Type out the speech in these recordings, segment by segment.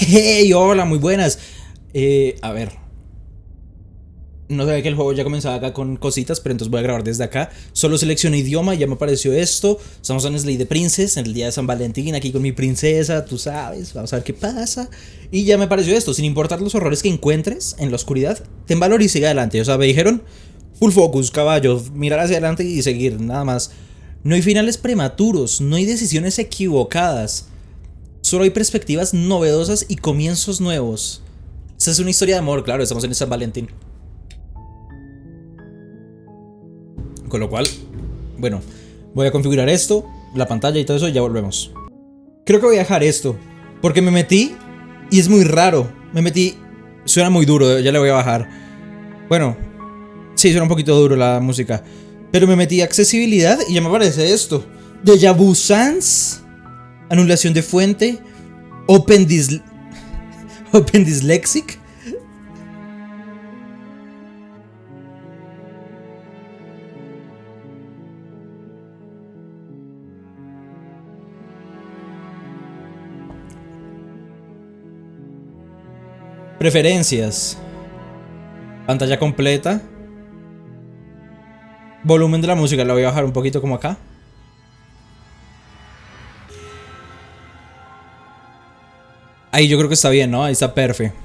Hey, hola, muy buenas. A ver, no sabía que el juego ya comenzaba acá con cositas, pero entonces voy a grabar desde acá. Solo selecciono idioma y ya me apareció esto. Estamos en Slay de Princess, en el día de San Valentín, aquí con mi princesa, tú sabes. Vamos a ver qué pasa. Y ya me apareció esto, sin importar los horrores que encuentres en la oscuridad, ten valor y sigue adelante. O sea, me dijeron, full focus, caballo, mirar hacia adelante y seguir, nada más. No hay finales prematuros, no hay decisiones equivocadas. Solo hay perspectivas novedosas y comienzos nuevos. Esta es una historia de amor, claro, estamos en San Valentín. Con lo cual, bueno, voy a configurar esto, la pantalla y todo eso y ya volvemos. Creo que voy a dejar esto, porque me metí y es muy raro. Me metí, suena muy duro, ya le voy a bajar. Bueno, sí, suena un poquito duro la música. Pero me metí a accesibilidad y ya me aparece esto. Déjà vu sans, anulación de fuente, Open Dyslexic. Preferencias. Pantalla completa. Volumen de la música, la voy a bajar un poquito como acá. Ahí yo creo que está bien, ¿no? Ahí está perfecto.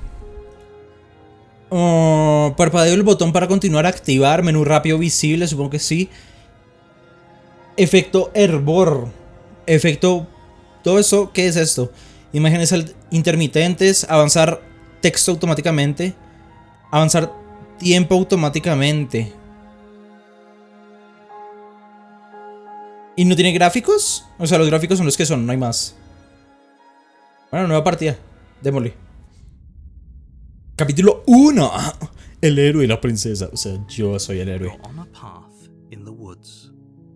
Parpadeo el botón para continuar a activar. Menú rápido visible, supongo que sí. Efecto hervor. Efecto... Todo eso, ¿qué es esto? Imágenes intermitentes. Avanzar texto automáticamente. Avanzar tiempo automáticamente. ¿Y no tiene gráficos? O sea, los gráficos son los que son, no hay más. Bueno, nueva partida. Démosle. Capítulo 1. El héroe y la princesa. O sea, yo soy el héroe.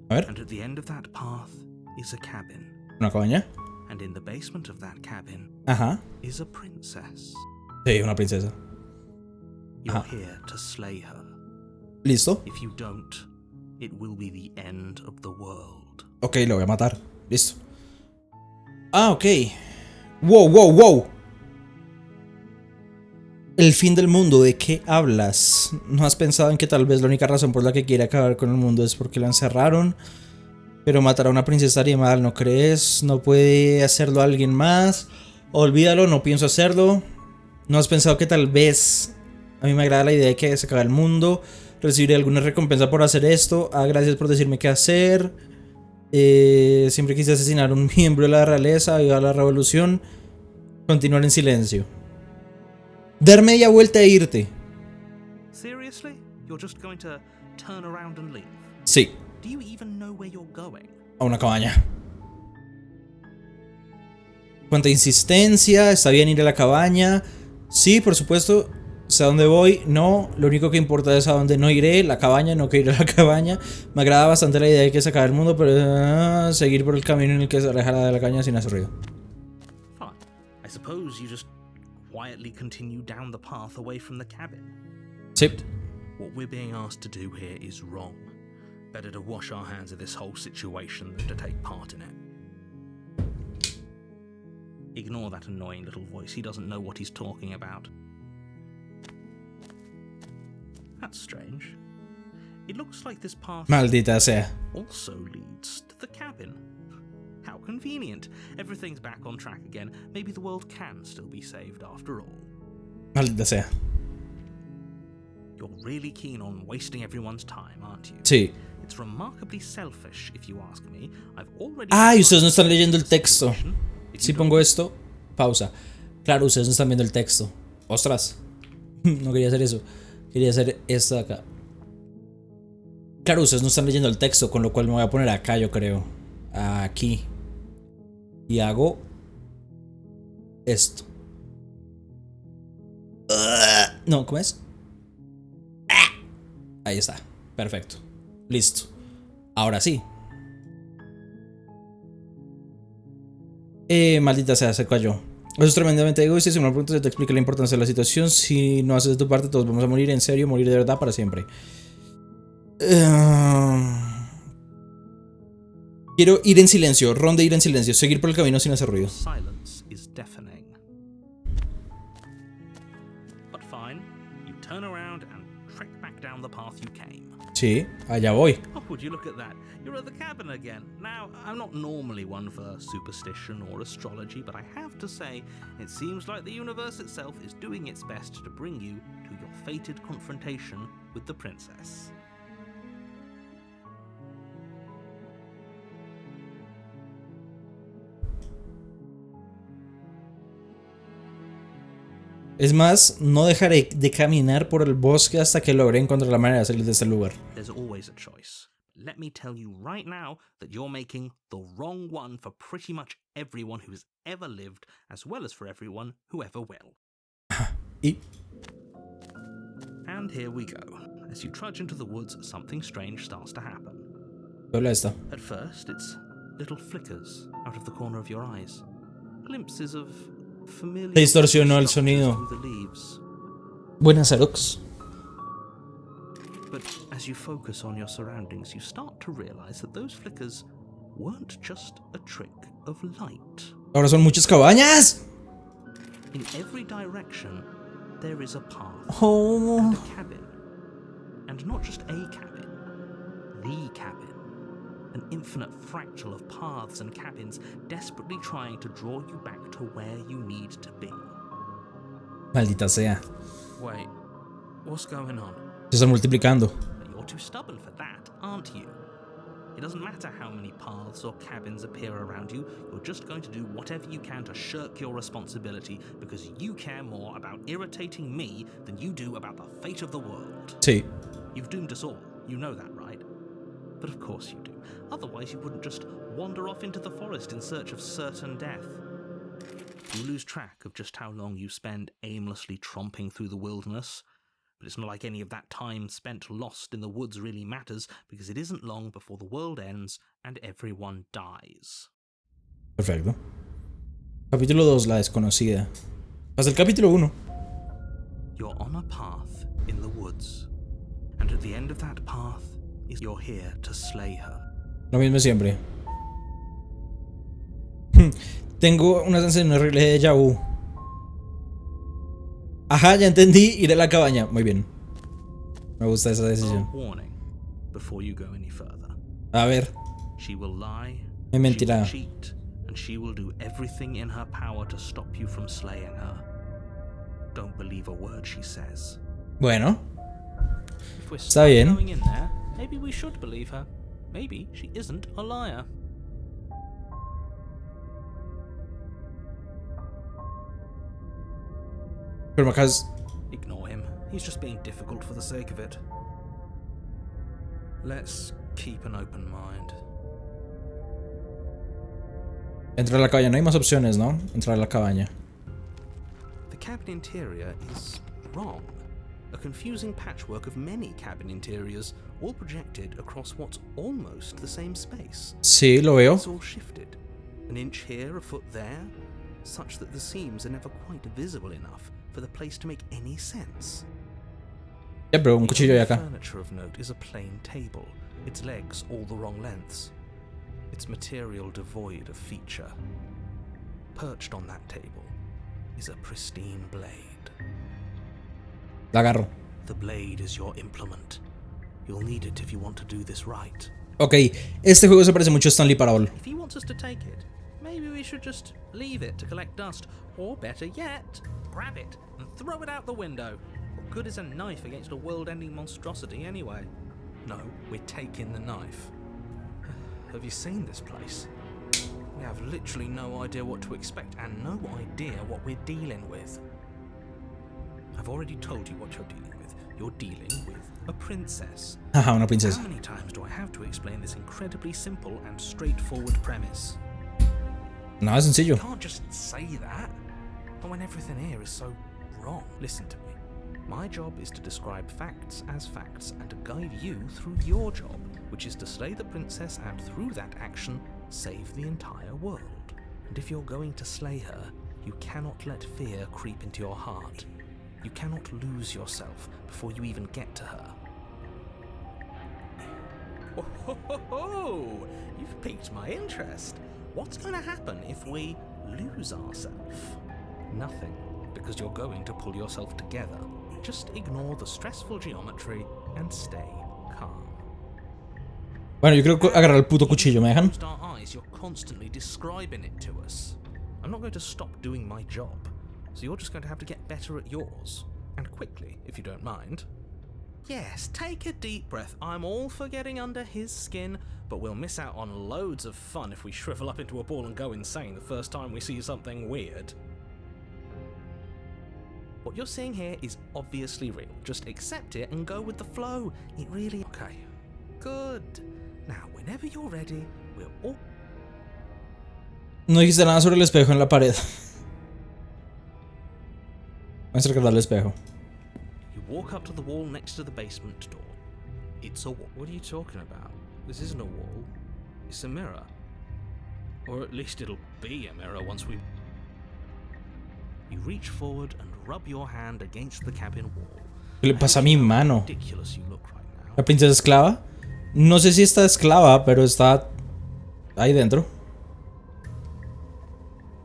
A ver. Una cabaña. Ajá. Sí, una princesa. Ajá. Listo. Ok, lo voy a matar. Listo. Ah, ok. Wow, wow, wow. El fin del mundo, ¿de qué hablas? ¿No has pensado en que tal vez la única razón por la que quiere acabar con el mundo es porque la encerraron? Pero matar a una princesa haría mal, ¿no crees? ¿No puede hacerlo alguien más? Olvídalo, no pienso hacerlo. ¿No has pensado que tal vez a mí me agrada la idea de que se acabe el mundo? Recibiré alguna recompensa por hacer esto. Ah, gracias por decirme qué hacer. Siempre quise asesinar a un miembro de la realeza. Viva la revolución. Continuar en silencio. Dar media vuelta e irte. Sí. A una cabaña. Cuánta insistencia. Está bien ir a la cabaña. Sí, por supuesto. Sé a dónde voy. No, lo único que importa es a dónde no iré. La cabaña, no quiero ir a la cabaña. Me agrada bastante la idea de que se acabe el mundo, pero seguir por el camino en el que se alejará de la cabaña sin hacer ruido. Quietly continue down the path away from the cabin. Sí. What we're being asked to do here is wrong. Better to wash our hands of this whole situation than to take part in it. Ignore that annoying little voice. He doesn't know what he's talking about. That's strange. It looks like this path Maldita sea. also leads to the cabin. How convenient. Everything's back on track again. Maybe the world can still be saved after all. Maldita sea. You're really keen on wasting everyone's time, aren't you? Sí. It's remarkably selfish, if you ask me. I've already... Ah, y ustedes no están leyendo el texto. Si pongo esto, pausa. Claro, ustedes no están viendo el texto. Ostras. No quería hacer eso. Quería hacer esto de acá. Claro, ustedes no están leyendo el texto, con lo cual me voy a poner acá, yo creo. Aquí. Y hago esto. No, ¿cómo es? Ahí está. Perfecto. Listo. Ahora sí. Maldita sea, se cayó. Eso es tremendamente egoísta. Si me lo preguntas, te explica la importancia de la situación. Si no haces de tu parte, todos vamos a morir en serio, morir de verdad para siempre. Quiero ir en silencio, ronda ir en silencio, seguir por el camino sin hacer ruido. But fine, you turn around and trek back down the path you came. Sí, allá voy. Oh, would you look at that? You're at the cabin again. Now, I'm not normally one for superstition or astrology, but I have to say, it seems like the universe itself is doing its best to bring you to your fated confrontation with the princess. Es más, no dejaré de caminar por el bosque hasta que logre encontrar la manera de salir de este lugar. There's always a choice. Let me tell you right now that you're making the wrong one for pretty much everyone who's ever lived, as well as for everyone who ever will. Y... And here we go. As you trudge into the woods, something strange starts to happen. Habla esta. At first, it's little flickers out of the corner of your eyes. Glimpses of familiar Se distorsionó el sonido. through the leaves. Buenas, Arox. But as you focus on your surroundings, you start to realize that those flickers weren't just a trick of light. Ahora son muchas cabañas. In every direction, there is a path Oh. and a cabin. And not just a cabin, the cabin. An infinite fractal of paths and cabins desperately trying to draw you back to where you need to be. Maldita sea. Wait, what's going on? Se están multiplicando. You're too stubborn for that, aren't you? It doesn't matter how many paths or cabins appear around you, you're just going to do whatever you can to shirk your responsibility because you care more about irritating me than you do about the fate of the world. Sí. You've doomed us all, you know that, right? But of course you do. Otherwise you wouldn't just wander off into the forest in search of certain death. You lose track of just how long you spend aimlessly tromping through the wilderness. But it's not like any of that time spent lost in the woods really matters, because it isn't long before the world ends and everyone dies. Perfecto. Capítulo 2, la desconocida. Pasa el capítulo 1. You're on a path in the woods, and at the end of that path is you're here to slay her. Lo mismo siempre. Tengo una sensación horrible de déjà vu. Ajá, ya entendí. Ir a la cabaña. Muy bien. Me gusta esa decisión. Warning before you go any further. A ver. She will lie, Me mentirá. she will cheat, and she will do everything in her power to stop you from slaying her. Don't believe a word she says. Bueno. If we're Está bien. going in there, maybe we should believe her. Maybe she isn't a liar. Pero Macas. Ignore him. He's just being difficult for the sake of it. Let's keep an open mind. Entrar a la cabaña. No hay más opciones, ¿no? Entrar a la cabaña. The cabin interior is wrong. A confusing patchwork of many cabin interiors, all projected across what's almost the same space. Sí, lo veo. It's all shifted. An inch here, a foot there, such that the seams are never quite visible enough for the place to make any sense. Ya, pero un cuchillo The hay acá. furniture of note is a plain table, its legs all the wrong lengths, its material devoid of feature. Perched on that table is a pristine blade. La agarro. The blade is your implement. You'll need it if you want to do this right. Ok, este juego se parece mucho a Stanley Parable. If he wants us to take it, maybe we should just leave it to collect dust, or better yet, grab it and throw it out the window. What good is a knife against a world-ending monstrosity anyway? No, we're taking the knife. Have you seen this place? We have literally no idea what to expect and no idea what we're dealing with. I've already told you what you're dealing with. You're dealing with a princess. Ajá, una princesa. How many times do I have to explain this incredibly simple and straightforward premise? Nada sencillo. You can't just say that. And when everything here is so wrong. Listen to me. My job is to describe facts as facts and to guide you through your job, which is to slay the princess and through that action, save the entire world. And if you're going to slay her, you cannot let fear creep into your heart. You cannot lose yourself before you even get to her. Oh, you've piqued my interest. What's going to happen if we lose ourselves? Nothing, because because you're going to pull yourself together. Just ignore the stressful geometry and stay calm. Bueno, yo creo que agarrar el puto cuchillo, ¿me dejan? Our eyes, you're constantly describing it to us. I'm not going to stop doing my job, so you're just going to have to get better at yours. And quickly, if you don't mind. Yes, take a deep breath. I'm all for getting under his skin, but we'll miss out on loads of fun if we shrivel up into a ball and go insane the first time we see something weird. What you're seeing here is obviously real. Just accept it and go with the flow. It really... Okay. Good. Now, whenever you're ready, we'll all... No dijiste nada sobre el espejo en la pared. Voy a acercar al espejo. You walk up to the wall next to the basement door. It's a wall. What are you talking about? This isn't a wall. It's a mirror. Or at least it'll be a mirror once we... You reach forward and rub your hand against the cabin wall. ¿Qué le pasa a mi mano? Ridiculous you look right now. ¿La princesa esclava? No sé si está esclava, pero está ahí dentro.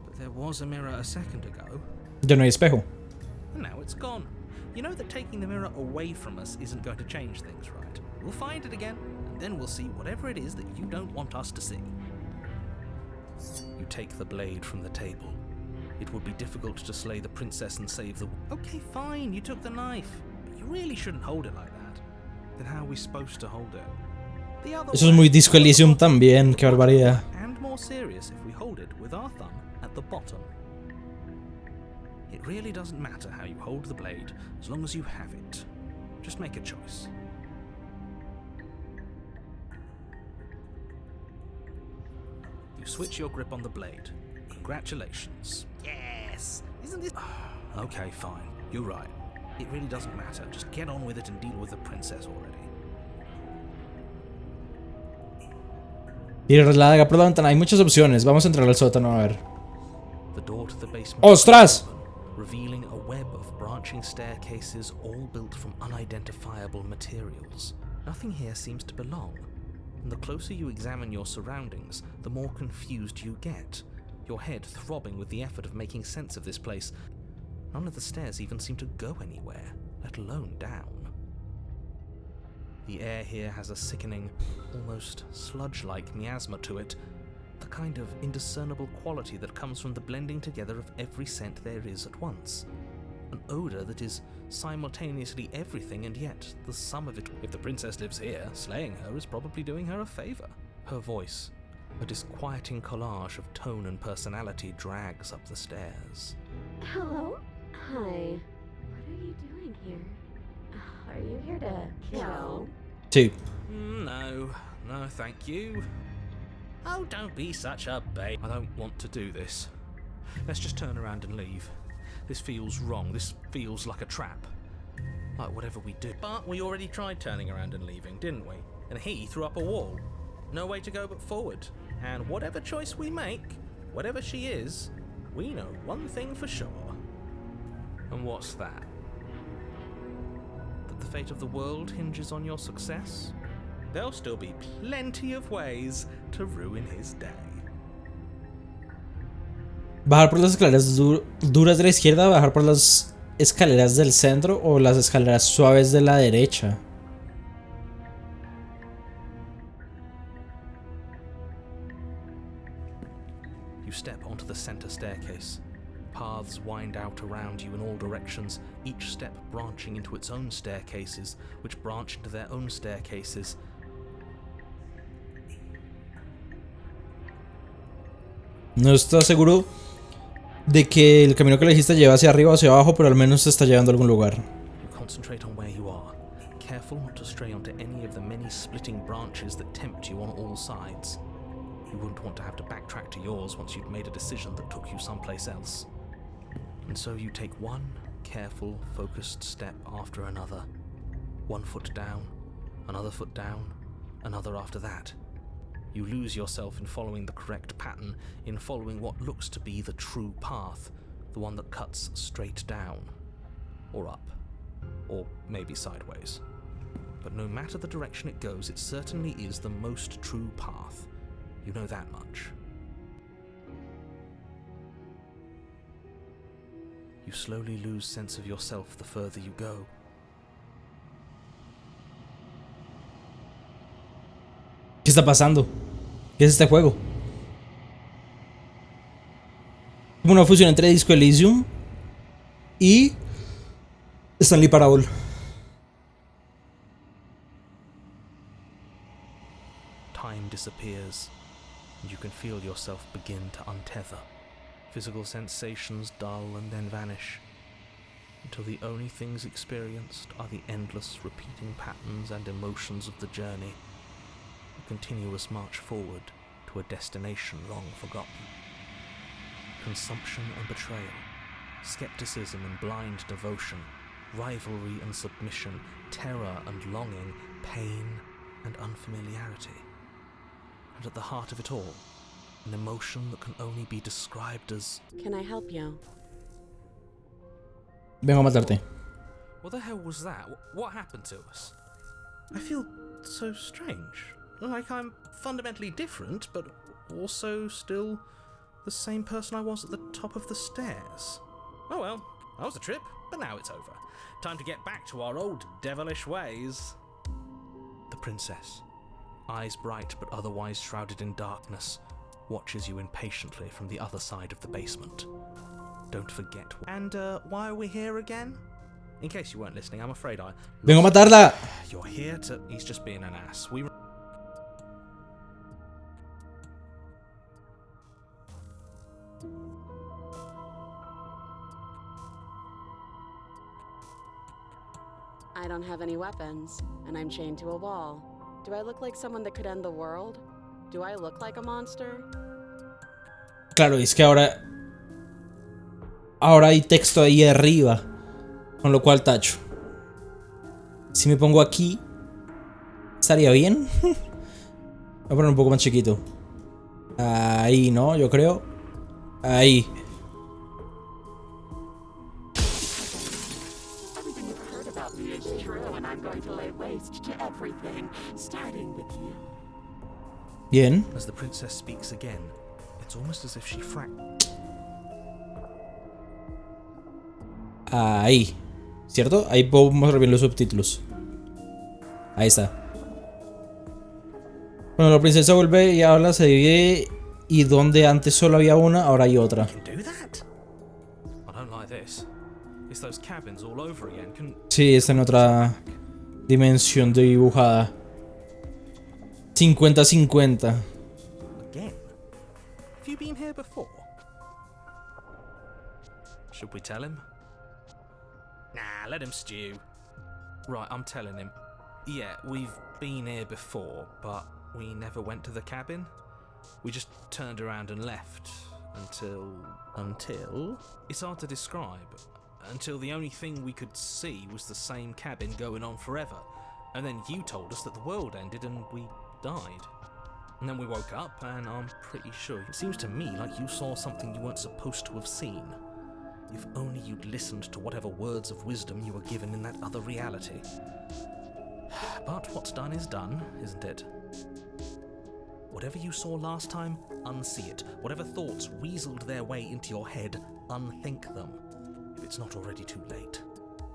But there was a mirror a second ago. Ya no hay espejo. And now it's gone. You know that taking the mirror away from us isn't going to change things, right? We'll find it again, and then we'll see whatever it is that you don't want us to see. You take the blade from the table. It would be difficult to slay the princess and save the... Okay, fine, you took the knife. But you really shouldn't hold it like that. Then how are we supposed to hold it? The other Eso es muy Disco Elysium también, qué barbaridad. And more serious if we hold it with our thumb at the bottom. It really doesn't matter how you hold the blade, as long as you have it. Just make a choice. You switch your grip on the blade. Congratulations. Yes! Isn't this... Okay, fine. You're right. It really doesn't matter. Just get on with it and deal with the princess already. Tira la daga por la ventana. Hay muchas opciones. Vamos a entrar al sótano a ver. The door to the basement... ¡Ostras! Revealing a web of branching staircases all built from unidentifiable materials. Nothing here seems to belong. And the closer you examine your surroundings, the more confused you get. Your head throbbing with the effort of making sense of this place. None of the stairs even seem to go anywhere, let alone down. The air here has a sickening, almost sludge-like miasma to it, the kind of indiscernible quality that comes from the blending together of every scent there is at once. An odor that is simultaneously everything and yet the sum of it. If the princess lives here, slaying her is probably doing her a favor. Her voice, a disquieting collage of tone and personality, drags up the stairs. Hello? Hi. What are you doing here? Are you here to kill? Sí. No, thank you. Oh, don't be such a babe. I don't want to do this. Let's just turn around and leave. This feels wrong. This feels like a trap. Like whatever we do. But we already tried turning around and leaving, didn't we? And he threw up a wall. No way to go but forward. And whatever choice we make, whatever she is, we know one thing for sure. And what's that? That the fate of the world hinges on your success? There'll still be plenty of ways to ruin his day. Bajar por las escaleras duras de la izquierda, bajar por las escaleras del centro o las escaleras suaves de la derecha. You step onto the center staircase. Paths wind out around you in all directions, each step branching into its own staircases, which branch into their own staircases. No estás seguro de que el camino que elegiste lleva hacia arriba o hacia abajo, pero al menos te está llevando a algún lugar. You concentrate on where you are, careful not to stray onto any of the many splitting branches that tempt you on all sides. You wouldn't want to have to backtrack to yours once you'd made a decision that took you someplace else. And so you take one careful, focused step after another. 1 foot down, another foot down, another after that. You lose yourself in following the correct pattern, in following what looks to be the true path, the one that cuts straight down, or up, or maybe sideways. But no matter the direction it goes, it certainly is the most true path. You know that much. You slowly lose sense of yourself the further you go. ¿Qué está pasando? ¿Qué es este juego? Como una fusión entre Disco Elysium y Stanley Parable. Time disappears, and you can feel yourself begin to untether. Physical sensations dull and then vanish, until the only things experienced are the endless repeating patterns and emotions of the journey, a continuous march forward to a destination long forgotten. Consumption and betrayal, skepticism and blind devotion, rivalry and submission, terror and longing, pain and unfamiliarity. And at the heart of it all, an emotion that can only be described as... Can I help you? Vengo a matarte. What the hell was that? What happened to us? I feel so strange. Like I'm fundamentally different, but also still the same person I was at the top of the stairs. Oh well, that was a trip, but now it's over. Time to get back to our old devilish ways. The princess, eyes bright but otherwise shrouded in darkness, watches you impatiently from the other side of the basement. Don't forget. And why are we here again? In case you weren't listening, I'm afraid I... Vengo a matarla. You're here to... He's just being an ass. I don't have any weapons, and I'm chained to a wall. Do I look like someone that could end the world? Do I look like a monster? Claro, es que ahora hay texto ahí arriba, con lo cual tacho. Si me pongo aquí, ¿estaría bien? Voy a poner un poco más chiquito. Ahí, ¿no? Yo creo. Ahí. Bien. As the princess speaks again, it's almost as if she Ahí. ¿Cierto? Ahí podemos ver bien los subtítulos. Ahí está. Cuando la princesa vuelve y habla, se divide. Y donde antes solo había una, ahora hay otra. Sí, está en otra dimensión dibujada. 50-50. Again? Have you been here before? Should we tell him? Nah, let him stew. Right, I'm telling him. Yeah, we've been here before, but we never went to the cabin. We just turned around and left until... It's hard to describe. Until the only thing we could see was the same cabin going on forever. And then you told us that the world ended and we died. And then we woke up and I'm pretty sure it seems to me like you saw something you weren't supposed to have seen. If only you'd listened to whatever words of wisdom you were given in that other reality. But what's done is done, isn't it? Whatever you saw last time, unsee it. Whatever thoughts weaseled their way into your head, unthink them. If it's not already too late.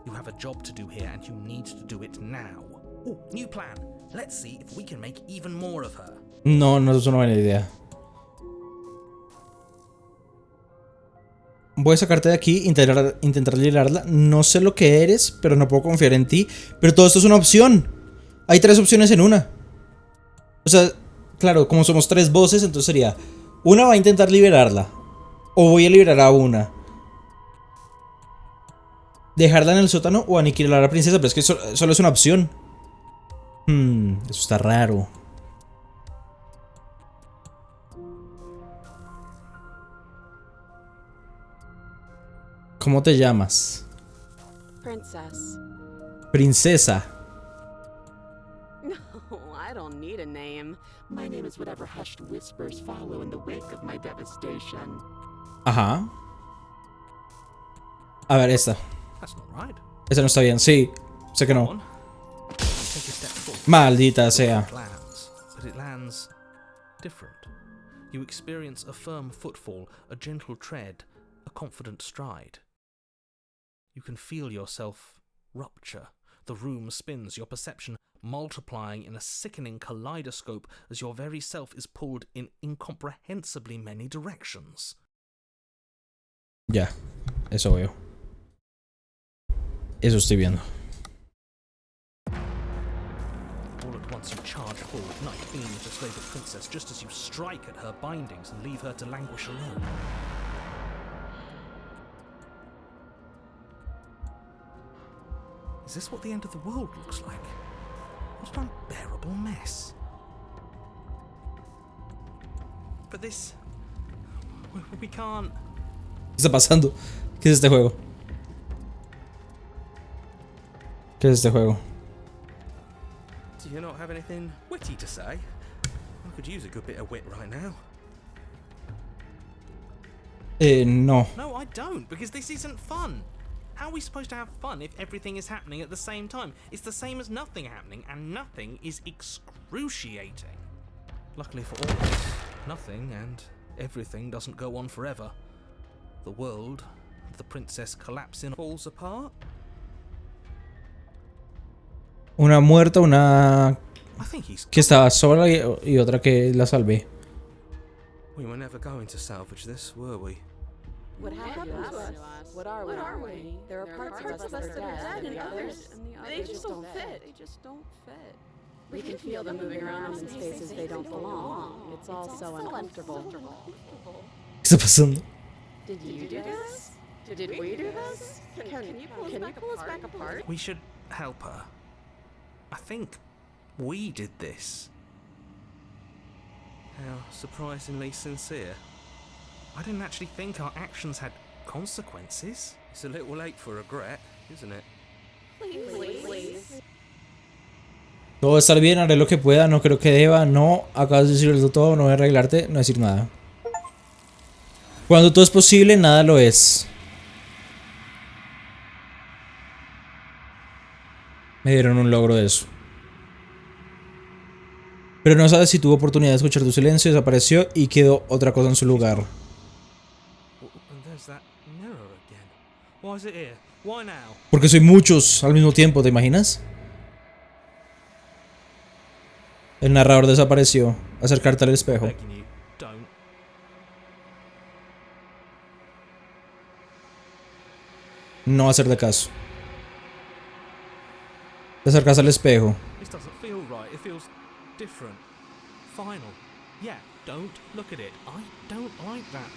You have a job to do here and you need to do it now. Oh, new plan. Let's see if we can make even more of her. No, no es una buena idea. Voy a sacarte de aquí, intentar liberarla. No sé lo que eres, pero no puedo confiar en ti. Pero todo esto es una opción. Hay 3 opciones en una. O sea, claro, como somos 3 voces, entonces sería... Una va a intentar liberarla. O voy a liberar a una. Dejarla en el sótano o aniquilar a la princesa. Pero es que solo es una opción. Eso está raro. ¿Cómo te llamas? Princesa. No, I don't need a name. My name is whatever hushed whispers follow in the wake of my devastation. Ajá. A ver, esta. Esta no está bien, sí. Sé que no. Maldita sea. But it lands different. You experience a firm footfall, a gentle tread, a confident stride. You can feel yourself rupture. The room spins, your perception multiplying in a sickening kaleidoscope as your very self is pulled in incomprehensibly many directions. Ya, eso veo. Eso estoy viendo. All at once you charge forward, knife beaming to slay the princess just as you strike at her bindings and leave her to languish alone. Is this what the end of the world looks like? What an unbearable mess. But this... we can't... ¿Qué está pasando? ¿Qué es este juego? ¿Qué es este juego? Do you not have anything witty to say? I could use a good bit of wit right now. No. No, I don't, because this isn't fun. How are we supposed to have fun if everything is happening at the same time? It's the same as nothing happening, and nothing is excruciating. Luckily for all of us, nothing and everything doesn't go on forever. The world, the princess collapsing, falls apart. Una muerta, una I think he's... que estaba sola y otra que la salvé. We were never going to salvage this, were we? What happened to us? What are we? There are parts of us that are dead, and the others just don't fit. They just don't fit. We can feel them moving around in spaces they don't belong. It's all so uncomfortable. ¿Qué está pasando? Did you do this? Did we do this? Can you pull us back apart? We should help her. I think we did this. How surprisingly sincere. I didn't actually think our actions had consequences. It's a little late for regret, isn't it? Please. Todo va a estar bien, haré lo que pueda, no creo que deba, no, acabas de decirlo todo, no voy a arreglarte, no decir nada. Cuando todo es posible, nada lo es. Me dieron un logro de eso. Pero no sabes si tuvo oportunidad de escuchar tu silencio, desapareció y quedó otra cosa en su lugar. And there's that mirror again. Why is it here? Why now? Porque soy muchos al mismo tiempo, ¿te imaginas? El narrador desapareció. Acercarte al espejo. Begging you, don't. No hacerle caso. Te acercas al espejo. This doesn't feel right. It feels different. Final. Yeah, don't look at it. I don't like that.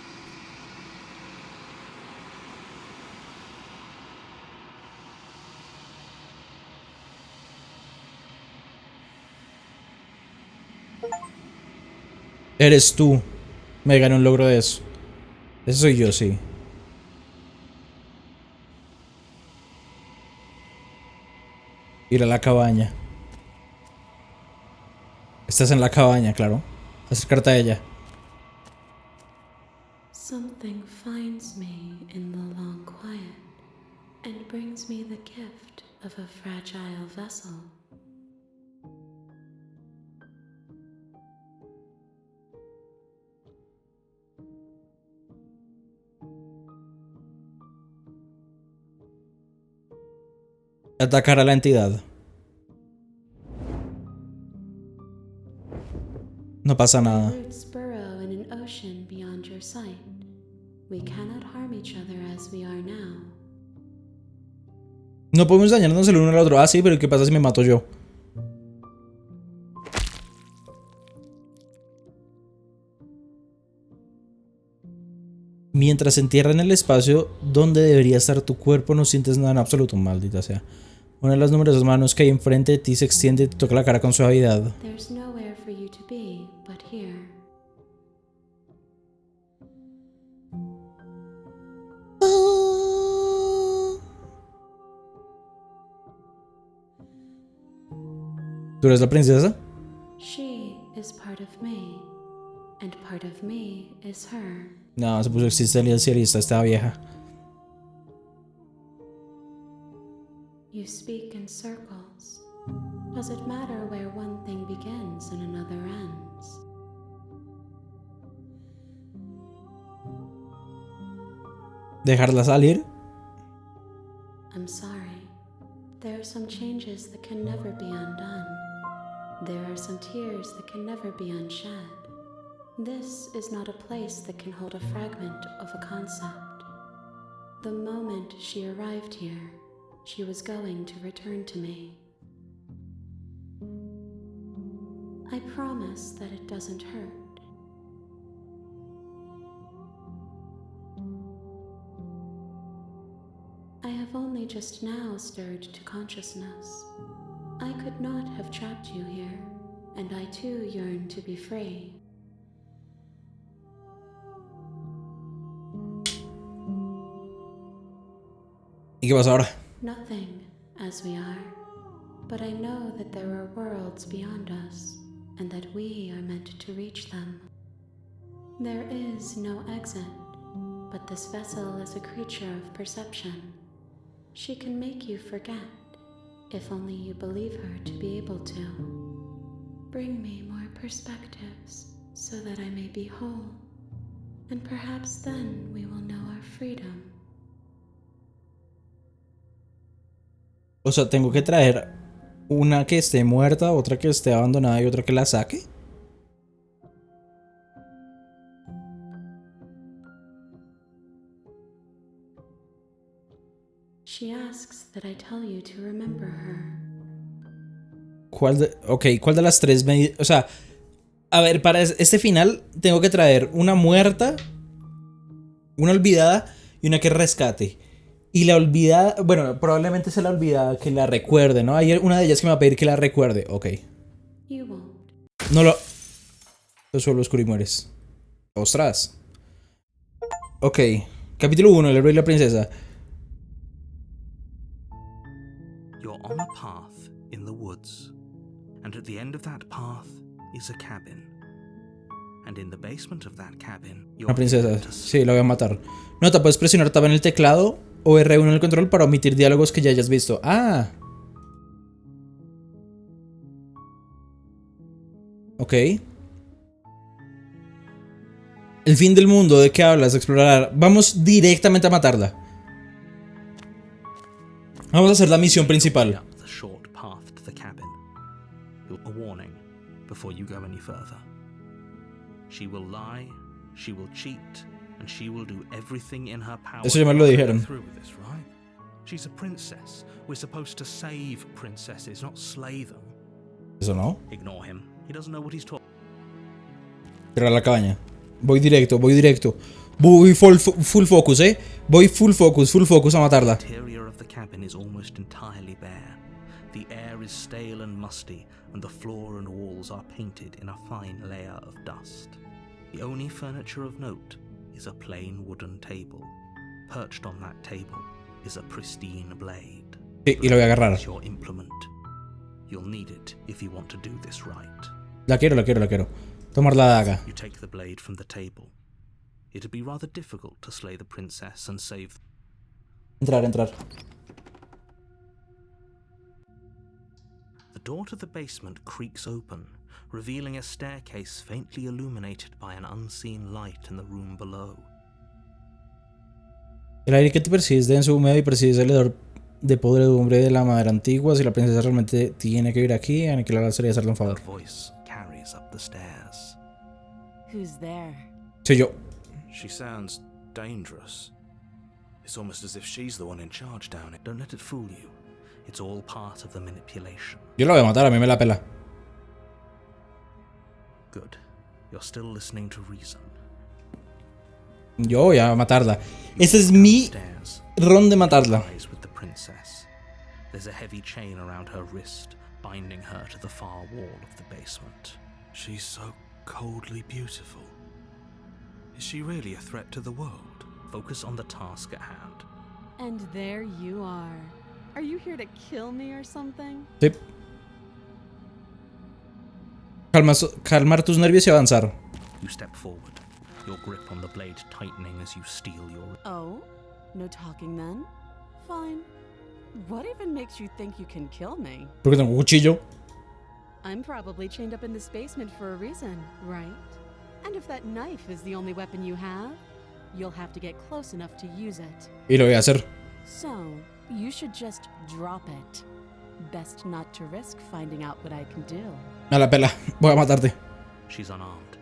Eres tú. Me gané un logro de eso. Ese soy yo, sí. Ir a la cabaña. Estás en la cabaña, claro. Acercarte a ella. Something finds me in the long quiet and brings me the gift of a fragile vessel. Atacar a la entidad. No pasa nada. Roots burrow in an ocean beyond your sight. We cannot harm each other as we are now. No podemos dañarnos el uno al otro. Ah, sí, pero ¿qué pasa si me mato yo? Mientras se entierra en el espacio donde debería estar tu cuerpo, no sientes nada en absoluto, maldita sea. Una de las numerosas manos que hay enfrente de ti se extiende y te toca la cara con suavidad. There's nowhere for you to be but here. ¿Tú eres la princesa? She is part of me, and part of me is her. No, se puso existencialista esta vieja. You speak in circles. Does it matter where one thing begins and another ends? ¿Dejarla salir? I'm sorry. There are some changes that can never be undone. There are some tears that can never be unshed. This is not a place that can hold a fragment of a concept. The moment she arrived here, she was going to return to me. I promise that it doesn't hurt. I have only just now stirred to consciousness. I could not have trapped you here, and I too yearn to be free. ¿Y qué pasa ahora? Nothing, as we are, but I know that there are worlds beyond us, and that we are meant to reach them. There is no exit, but this vessel is a creature of perception. She can make you forget, if only you believe her to be able to. Bring me more perspectives, so that I may be whole, and perhaps then we will know our freedom. O sea, tengo que traer una que esté muerta, otra que esté abandonada y otra que la saque. She asks that I tell you to remember her. ¿Cuál de las tres me... O sea, a ver, para este final tengo que traer una muerta, una olvidada y una que rescate. Y la olvidada, bueno, probablemente sea la olvidada que la recuerde, ¿no? Hay una de ellas que me va a pedir que la recuerde. Ok. You won't. No lo... Lo suelo oscuro y mueres. Ostras. Ok. Capítulo 1, el héroe y la princesa. You're on a path in the woods, and at the end of that path is a cabin. And in the basement of that cabin, Una princesa. Sí, la voy a matar. Nota, puedes presionar tab en el teclado o R1 en el control para omitir diálogos que ya hayas visto. Ah. Ok. El fin del mundo, ¿de qué hablas? Explorar. Vamos directamente a matarla. Vamos a hacer la misión principal. the short path to the cabin. A warning before you go any further. She will lie, she will cheat, and she will do everything in her power. Eso ya me lo dijeron. Through with this, right? She's a princess. We're supposed to save princesses, not slay them. Eso no. Ignore him. He doesn't know what he's talking. Cierra la cabaña. Voy directo, voy directo. Voy full focus, Voy full focus a matarla. The interior of the cabin is almost entirely bare. The air is stale and musty, and the floor and walls are painted in a fine layer of dust. The only furniture of note is a plain wooden table. Perched on that table is a pristine blade. Sí, y lo voy a agarrar. It's your implement. You'll need it if you want to do this right. La quiero. Tomar la daga. You take the blade from the table. It'd be rather difficult to slay the princess and save. Entrar. The door to the basement creaks open, revealing a staircase faintly illuminated by an unseen light in the room below. El aire que te persigue es denso, húmedo y percibes el hedor de podredumbre de la madera antigua. Si la princesa realmente tiene que vivir aquí, aniquilarla sería hacerle un favor. Her voice carries up the stairs. Who's there? Soy yo. She sounds dangerous. It's almost as if she's the one in charge down it. Don't let it fool you. It's all part of the manipulation. Yo la voy a matar, a mí me la pela. Good. You're still listening to reason. Yo voy a matarla. Ese es mi ron de matarla. Lies with the princess. There's a heavy chain around her wrist, binding her to the far wall of the basement. She's so coldly beautiful. Is she really a threat to the world? Focus on the task at hand. And there you are. Are you here to kill me or something? Sí. Calmar tus nervios y avanzar. You step forward, your grip on the blade tightening as you steal your... Oh? No talking then? Fine. What even makes you think you can kill me? Porque tengo un cuchillo. I'm probably chained up in this basement for a reason, right? And if that knife is the only weapon you have, you'll have to get close enough to use it. Y lo voy a hacer. So, you should just drop it. Best not to risk finding out what I can do. A la pela, voy a matarte. She's unarmed.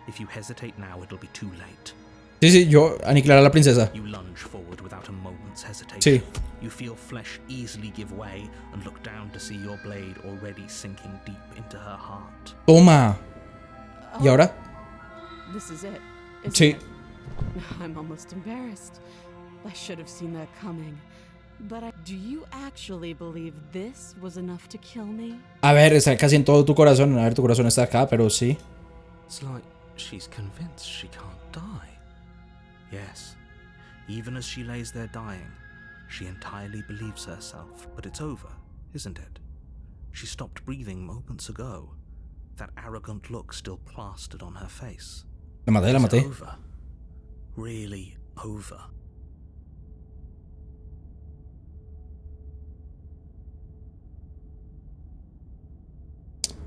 If you hesitate now, it'll be too late. Sí, yo aniquilar a la princesa. You lunge forward without a moment's hesitation. Sí. You feel flesh easily give way and look down to see your blade already sinking deep into her heart. Toma. ¿Y ahora? This is it. Isn't Sí. it? I'm almost embarrassed. I should have seen that coming. But do you actually believe this was enough to kill me? A ver, está casi en todo tu corazón. A ver, tu corazón está acá, pero sí. It's like she's convinced she can't die. Yes, even as she lays there dying, she entirely believes herself. But it's over, isn't it? She stopped breathing moments ago. That arrogant look still plastered on her face. La maté, la Is it maté. over? Really over?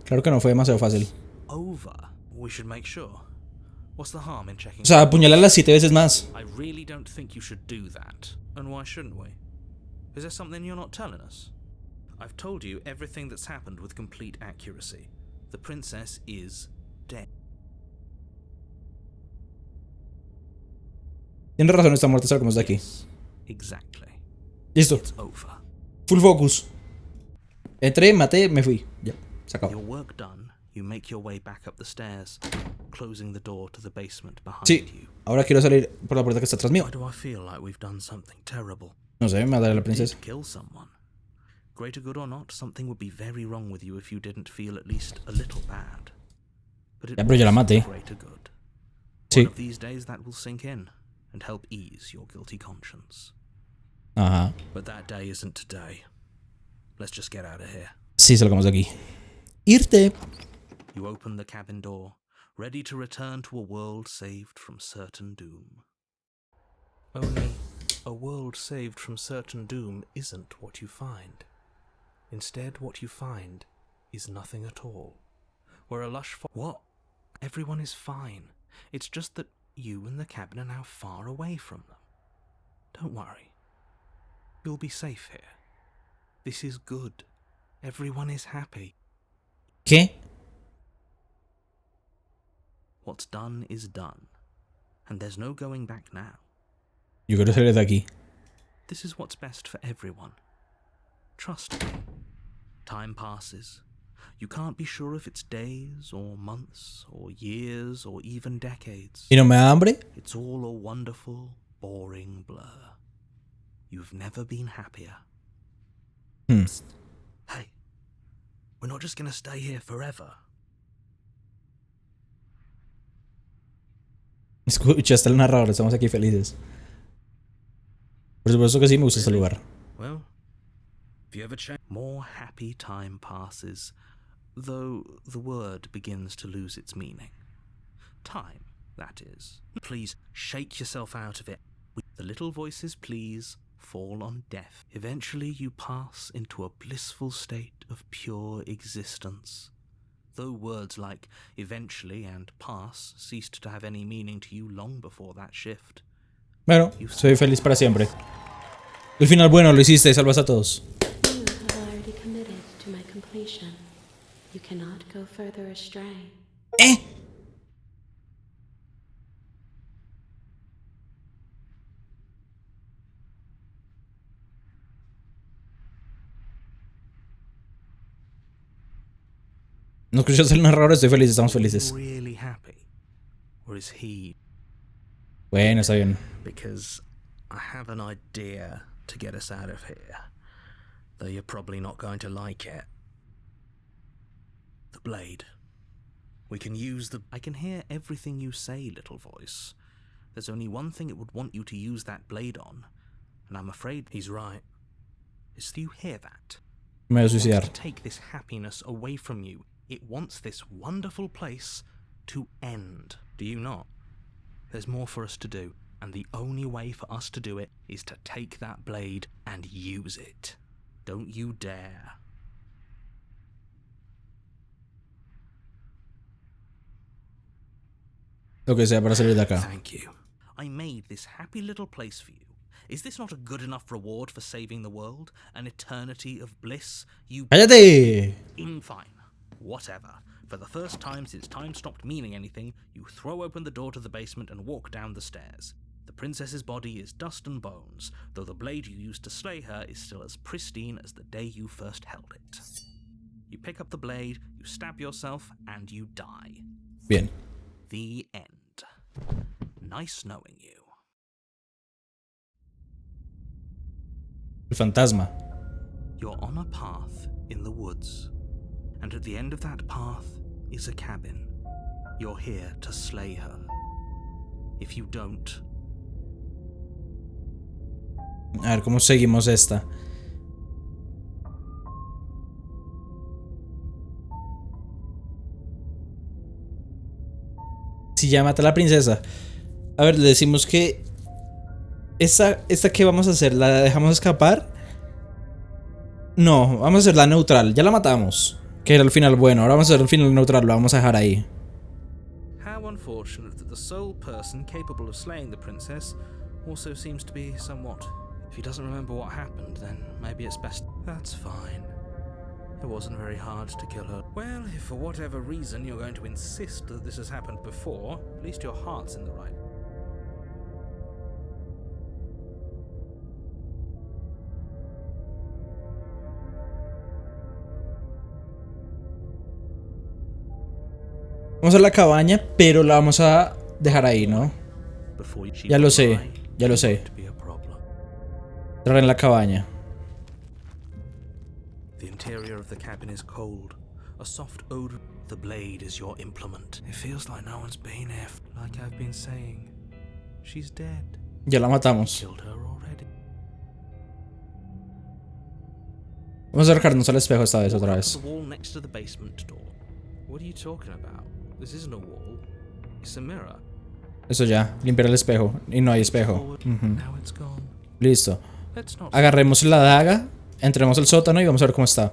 Claro que no fue demasiado fácil. Over? We should make sure. What's the harm in checking? O sea, apuñalarla 7 veces más. I really don't think you should do that. And why shouldn't we? Is there something you're not telling us? I've told you everything that's happened with complete accuracy. The princess is dead. Tienes razón, está muerta, sacamos de aquí. Yes, exactly. Listo. It's over. Full focus. Entré, maté, me fui. Ya, se acabó. Your work done, you make your way back up the stairs, closing the door to the basement behind Sí, you. ahora quiero salir por la puerta que está atrás mío. Why do I feel like we've done something terrible? No sé, matar a la Did princesa. kill someone. Greater good or not, something would be very wrong with you if you didn't feel at least a little bad. But it Ya, pero yo la was maté. greater good. Sí. One of these days that will sink in and help ease your guilty conscience. Ajá. But that day isn't today. Let's just get out of here. Sí, salgamos de aquí. Irte. You open the cabin door, ready to return to a world saved from certain doom. Only, a world saved from certain doom isn't what you find. Instead, what you find is nothing at all. Where a lush What? Everyone is fine. It's just that you and the cabin are now far away from them. Don't worry. You'll be safe here. This is good. Everyone is happy. ¿Qué? What's done is done. And there's no going back now. Yo quiero salir de aquí. This is what's best for everyone. Trust me. Time passes. You can't be sure if it's days or months or years or even decades. ¿Y no me da hambre? It's all a wonderful, boring blur. You've never been happier. Psst. Hey, we're not just gonna stay here forever. Escuchaste el narrador, estamos aquí felices. Por supuesto que sí, me gusta este lugar. Well, if you ever change, more happy time passes, though the word begins to lose its meaning. Time, that is. Please shake yourself out of it. The little voices, please, fall on deaf. Eventually you pass into a blissful state of pure existence. Though words like eventually and pass ceased to have any meaning to you long before that shift. Bueno, soy feliz para siempre. El final bueno, lo hiciste, salvas a todos. You have already committed to my completion. You cannot go further astray. ¿Eh? No escuchas el narrador, estoy feliz, estamos felices. Really happy? Or is he? Bueno, está bien. Because I have an idea to get us out of here, though you're probably not going to like it. The blade. We can use the... I can hear everything you say, little voice. There's only one thing it would want you to use that blade on, and I'm afraid he's right. Do you hear that? Me voy a It wants suicidar. to take this happiness away from you. It wants this wonderful place to end. Do you not? There's more for us to do, and the only way for us to do it is to take that blade and use it. Don't you dare. Lo que sea para salir de acá. Thank you. I made this happy little place for you. Is this not a good enough reward for saving the world? An eternity of bliss? You... ¡Cállate! Fine. Whatever. For the first time since time stopped meaning anything, you throw open the door to the basement and walk down the stairs. The princess's body is dust and bones, though the blade you used to slay her is still as pristine as the day you first held it. You pick up the blade, you stab yourself, and you die. Bien. The end. Nice knowing you. El fantasma. You're on a path in the woods, and at the end of that path is a cabin. You're here to slay her. If you don't... A ver cómo seguimos esta. Si ya mata a la princesa. A ver, le decimos que esta que vamos a hacer, ¿la dejamos escapar? No, vamos a hacer la neutral. Ya la matamos, que era el final bueno. Ahora vamos a hacer el final neutral. Lo vamos a dejar ahí. How unfortunate that the sole person capable of slaying the princess also seems to be somewhat... If he doesn't remember what happened, then maybe it's best... That's fine. It wasn't very hard to kill her. Well, if for whatever reason you're going to insist that this has happened before, at least your heart's in the right. Vamos a la cabaña, pero la vamos a dejar ahí, ¿no? Ya lo sé, ya lo sé. Entrar en la cabaña. The interior of the cabin is cold. A soft odor. The blade is your implement. It feels like no one's been here. Like I've been saying. She's dead. Ya la matamos. Killed her already. Vamos a acercarnos al espejo esta vez, otra vez. The wall next to the basement door. What are you talking about? This isn't a wall. It's a mirror. Eso ya, limpiar el espejo. Y no hay espejo. Now it's gone. Listo. Let's not... Agarremos la daga, entremos al sótano y vamos a ver cómo está.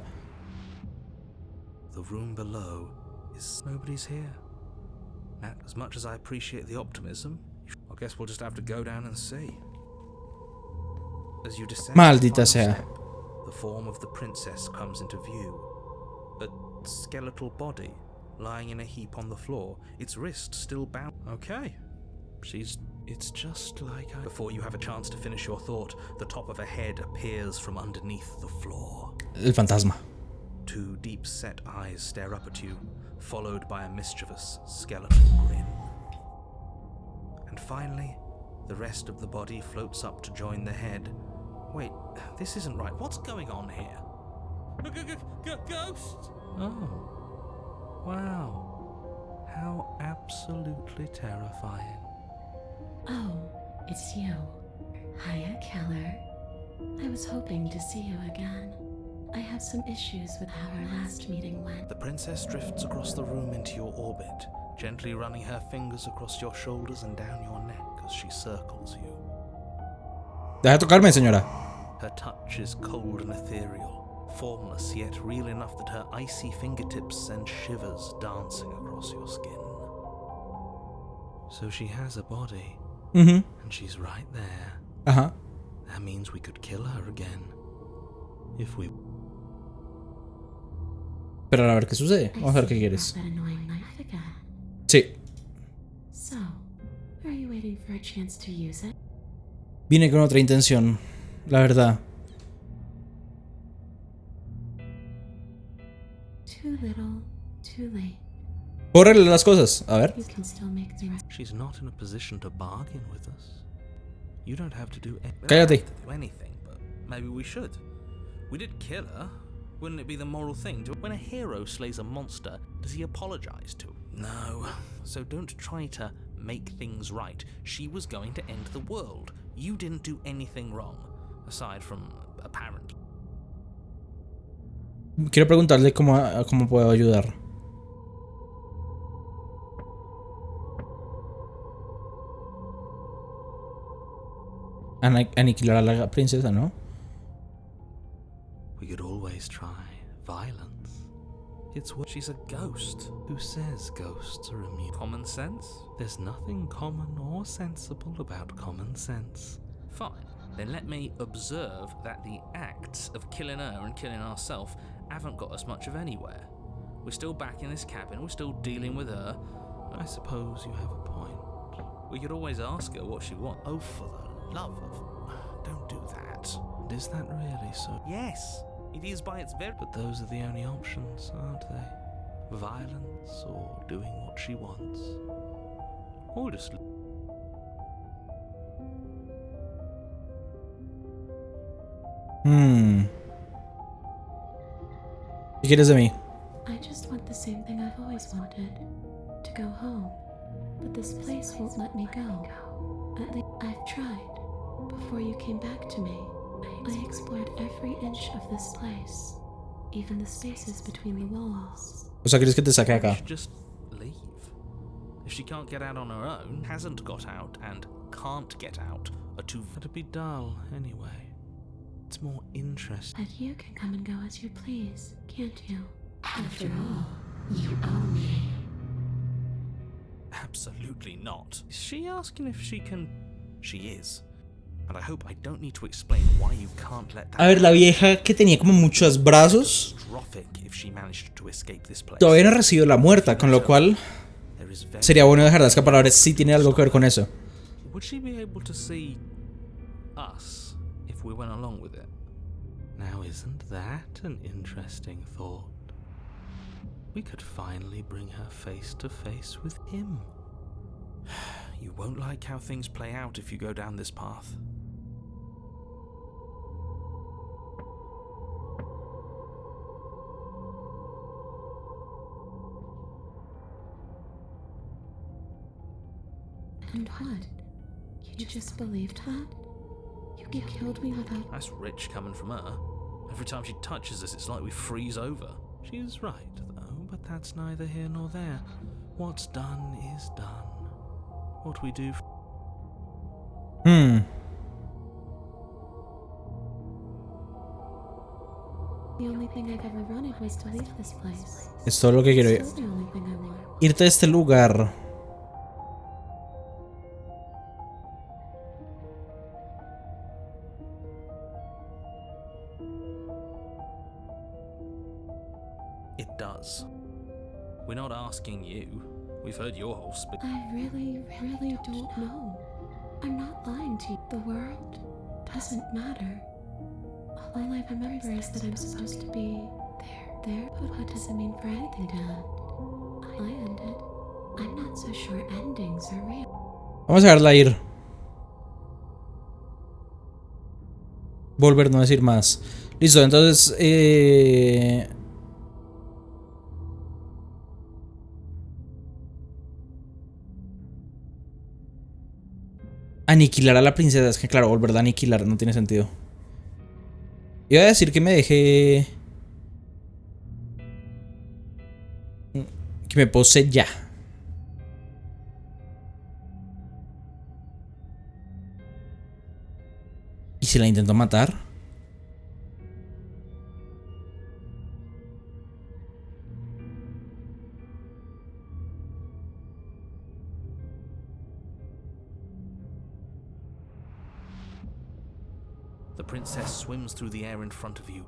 The room below is... Nobody's here. Matt, as much as I appreciate the optimism, I guess we'll just have to go down and see. As you descend Maldita the sea. step, the form of the princess comes into view. A skeletal body lying in a heap on the floor, its wrist still bound. Okay. It's just like I... Before you have a chance to finish your thought, the top of a head appears from underneath the floor. El fantasma. Two deep-set eyes stare up at you, followed by a mischievous skeletal grin. And finally, the rest of the body floats up to join the head. Wait, this isn't right. What's going on here? Ghost! Oh. Wow. How absolutely terrifying. Oh, it's you. Hiya, Keller. I was hoping to see you again. I have some issues with how our last meeting went. The princess drifts across the room into your orbit, gently running her fingers across your shoulders and down your neck as she circles you. Deja de tocarme, señora. Her touch is cold and ethereal, formless yet real enough that her icy fingertips send shivers dancing across your skin. So she has a body. And she's right there. Ajá. That means we could kill her again. If we... Pero a ver qué sucede. Vamos a ver qué quieres. That annoying knife again. Sí. So, are you waiting for a chance to use it? Vine con otra intención, la verdad. Too little, too late. Córrele las cosas. A ver. You can still make things. She's not in a position to bargain with us. You don't have to do Cállate. anything, but maybe we should. We did kill her. Wouldn't it be the moral thing to... When a hero slays a monster, does he apologize to him? No. So don't try to make things right. She was going to end the world. You didn't do anything wrong, aside from apparent. Quiero preguntarle cómo puedo ayudar. Aniquilar a la princesa, ¿no? We could always try violence. It's what... She's a ghost. Who says ghosts are immune? Common sense? There's nothing common or sensible about common sense. Fine. then let me observe that the acts of killing her and killing ourselves haven't got us much of anywhere. We're still back in this cabin, we're still dealing with her. I suppose you have a point. We could always ask her what she wants. Oh, for the love of... Don't do that. Is that really so? Yes, it is by its very... But those are the only options, aren't they? Violence or doing what she wants. Or just... ¿Qué quieres de mí? I just want the same thing I've always wanted. To go home. But this place won't let me go. At least I've tried. Before you came back to me, I explored every inch of this place. Even the spaces between the walls. O sea, ¿quieres que te saque Maybe acá? she should just leave. If she can't get out on her own, hasn't got out, and can't get out, are too... It'd be dull, anyway. It's more interesting. But you can come and go as you please, can't you? After all, you own me. Absolutely not. Is she asking if she can... She is. And I hope I don't need to explain why you can't let that... A ver, la vieja que tenía como muchos brazos Catastrophic if she managed to escape this place. todavía no ha recibido la muerta, con lo cual There is very... sería bueno dejarla escapar a ver si tiene algo que ver con eso. Would she be able to see us if we went along with it? Now, isn't that an interesting thought? We could finally bring her face to face with him. You won't like how things play out if you go down this path. And what? You just believed that? You killed me without... That's rich coming from her. Every time she touches us, it's like we freeze over. She's right, though, but that's neither here nor there. What's done is done. What we do... The only thing I've ever wanted was to leave this place. Es todo lo que quiero. It's the only thing I want. Irte de este lugar. It does. We're not asking you. We've heard your whole spiel. I really don't know. I'm not lying to you. The world doesn't matter. All I remember is that I'm supposed to be there. But what does it mean for anything to end? I ended. I'm not so sure endings are real. Vamos a dejarla ir. Volver, no decir más. Listo, entonces... Aniquilar a la princesa. Es que claro, volver a aniquilar no tiene sentido. Iba a decir que me dejé... Que me pose ya. ¿Y si la intento matar? The princess swims through the air in front of you,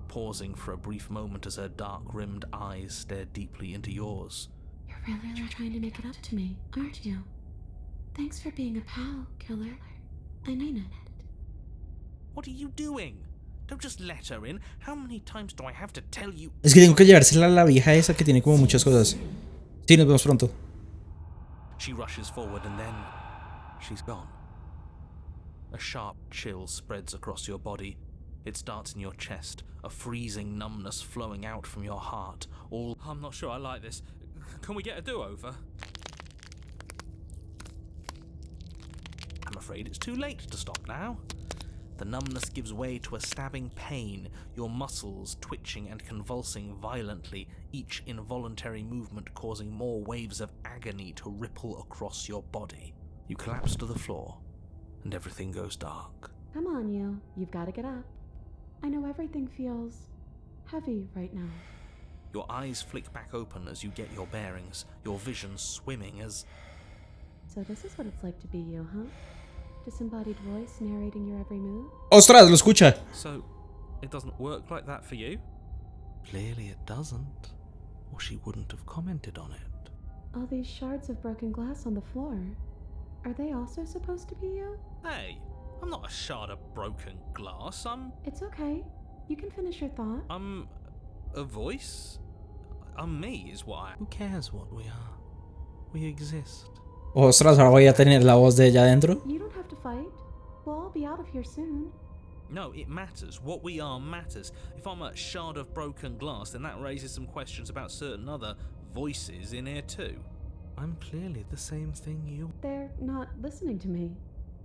pausing for a brief moment as her dark-rimmed eyes stare deeply into yours. You're really trying to make it up to me, aren't you? Thanks for being a pal, killer. I mean it. What are you doing? Don't just let her in. How many times do I have to tell you? Es que tengo que llevársela a la vieja esa que tiene como muchas cosas. Sí, nos vemos pronto. She rushes forward and then she's gone. A sharp chill spreads across your body. It starts in your chest, a freezing numbness flowing out from your heart. All... I'm not sure I like this. Can we get a do-over? I'm afraid it's too late to stop now. The numbness gives way to a stabbing pain, your muscles twitching and convulsing violently, each involuntary movement causing more waves of agony to ripple across your body. You collapse to the floor, and everything goes dark. Come on, you. You've got to get up. I know everything feels heavy right now. Your eyes flick back open as you get your bearings, your vision swimming as... So this is what it's like to be you, huh? disembodied voice narrating your every move? ¡Ostras! Lo escucha. So, it doesn't work like that for you? Clearly it doesn't, or she wouldn't have commented on it. All these shards of broken glass on the floor. Are they also supposed to be you? Hey, I'm not a shard of broken glass. It's okay. You can finish your thought. I'm a voice? I'm me is what I am. Who cares what we are? We exist. Ostras, ahora voy a tener la voz de ella adentro. You don't have to fight. We'll all be out of here soon. No, it matters. What we are matters. If I'm a shard of broken glass, then that raises some questions about certain other voices in here too. I'm clearly the same thing you... They're not listening to me.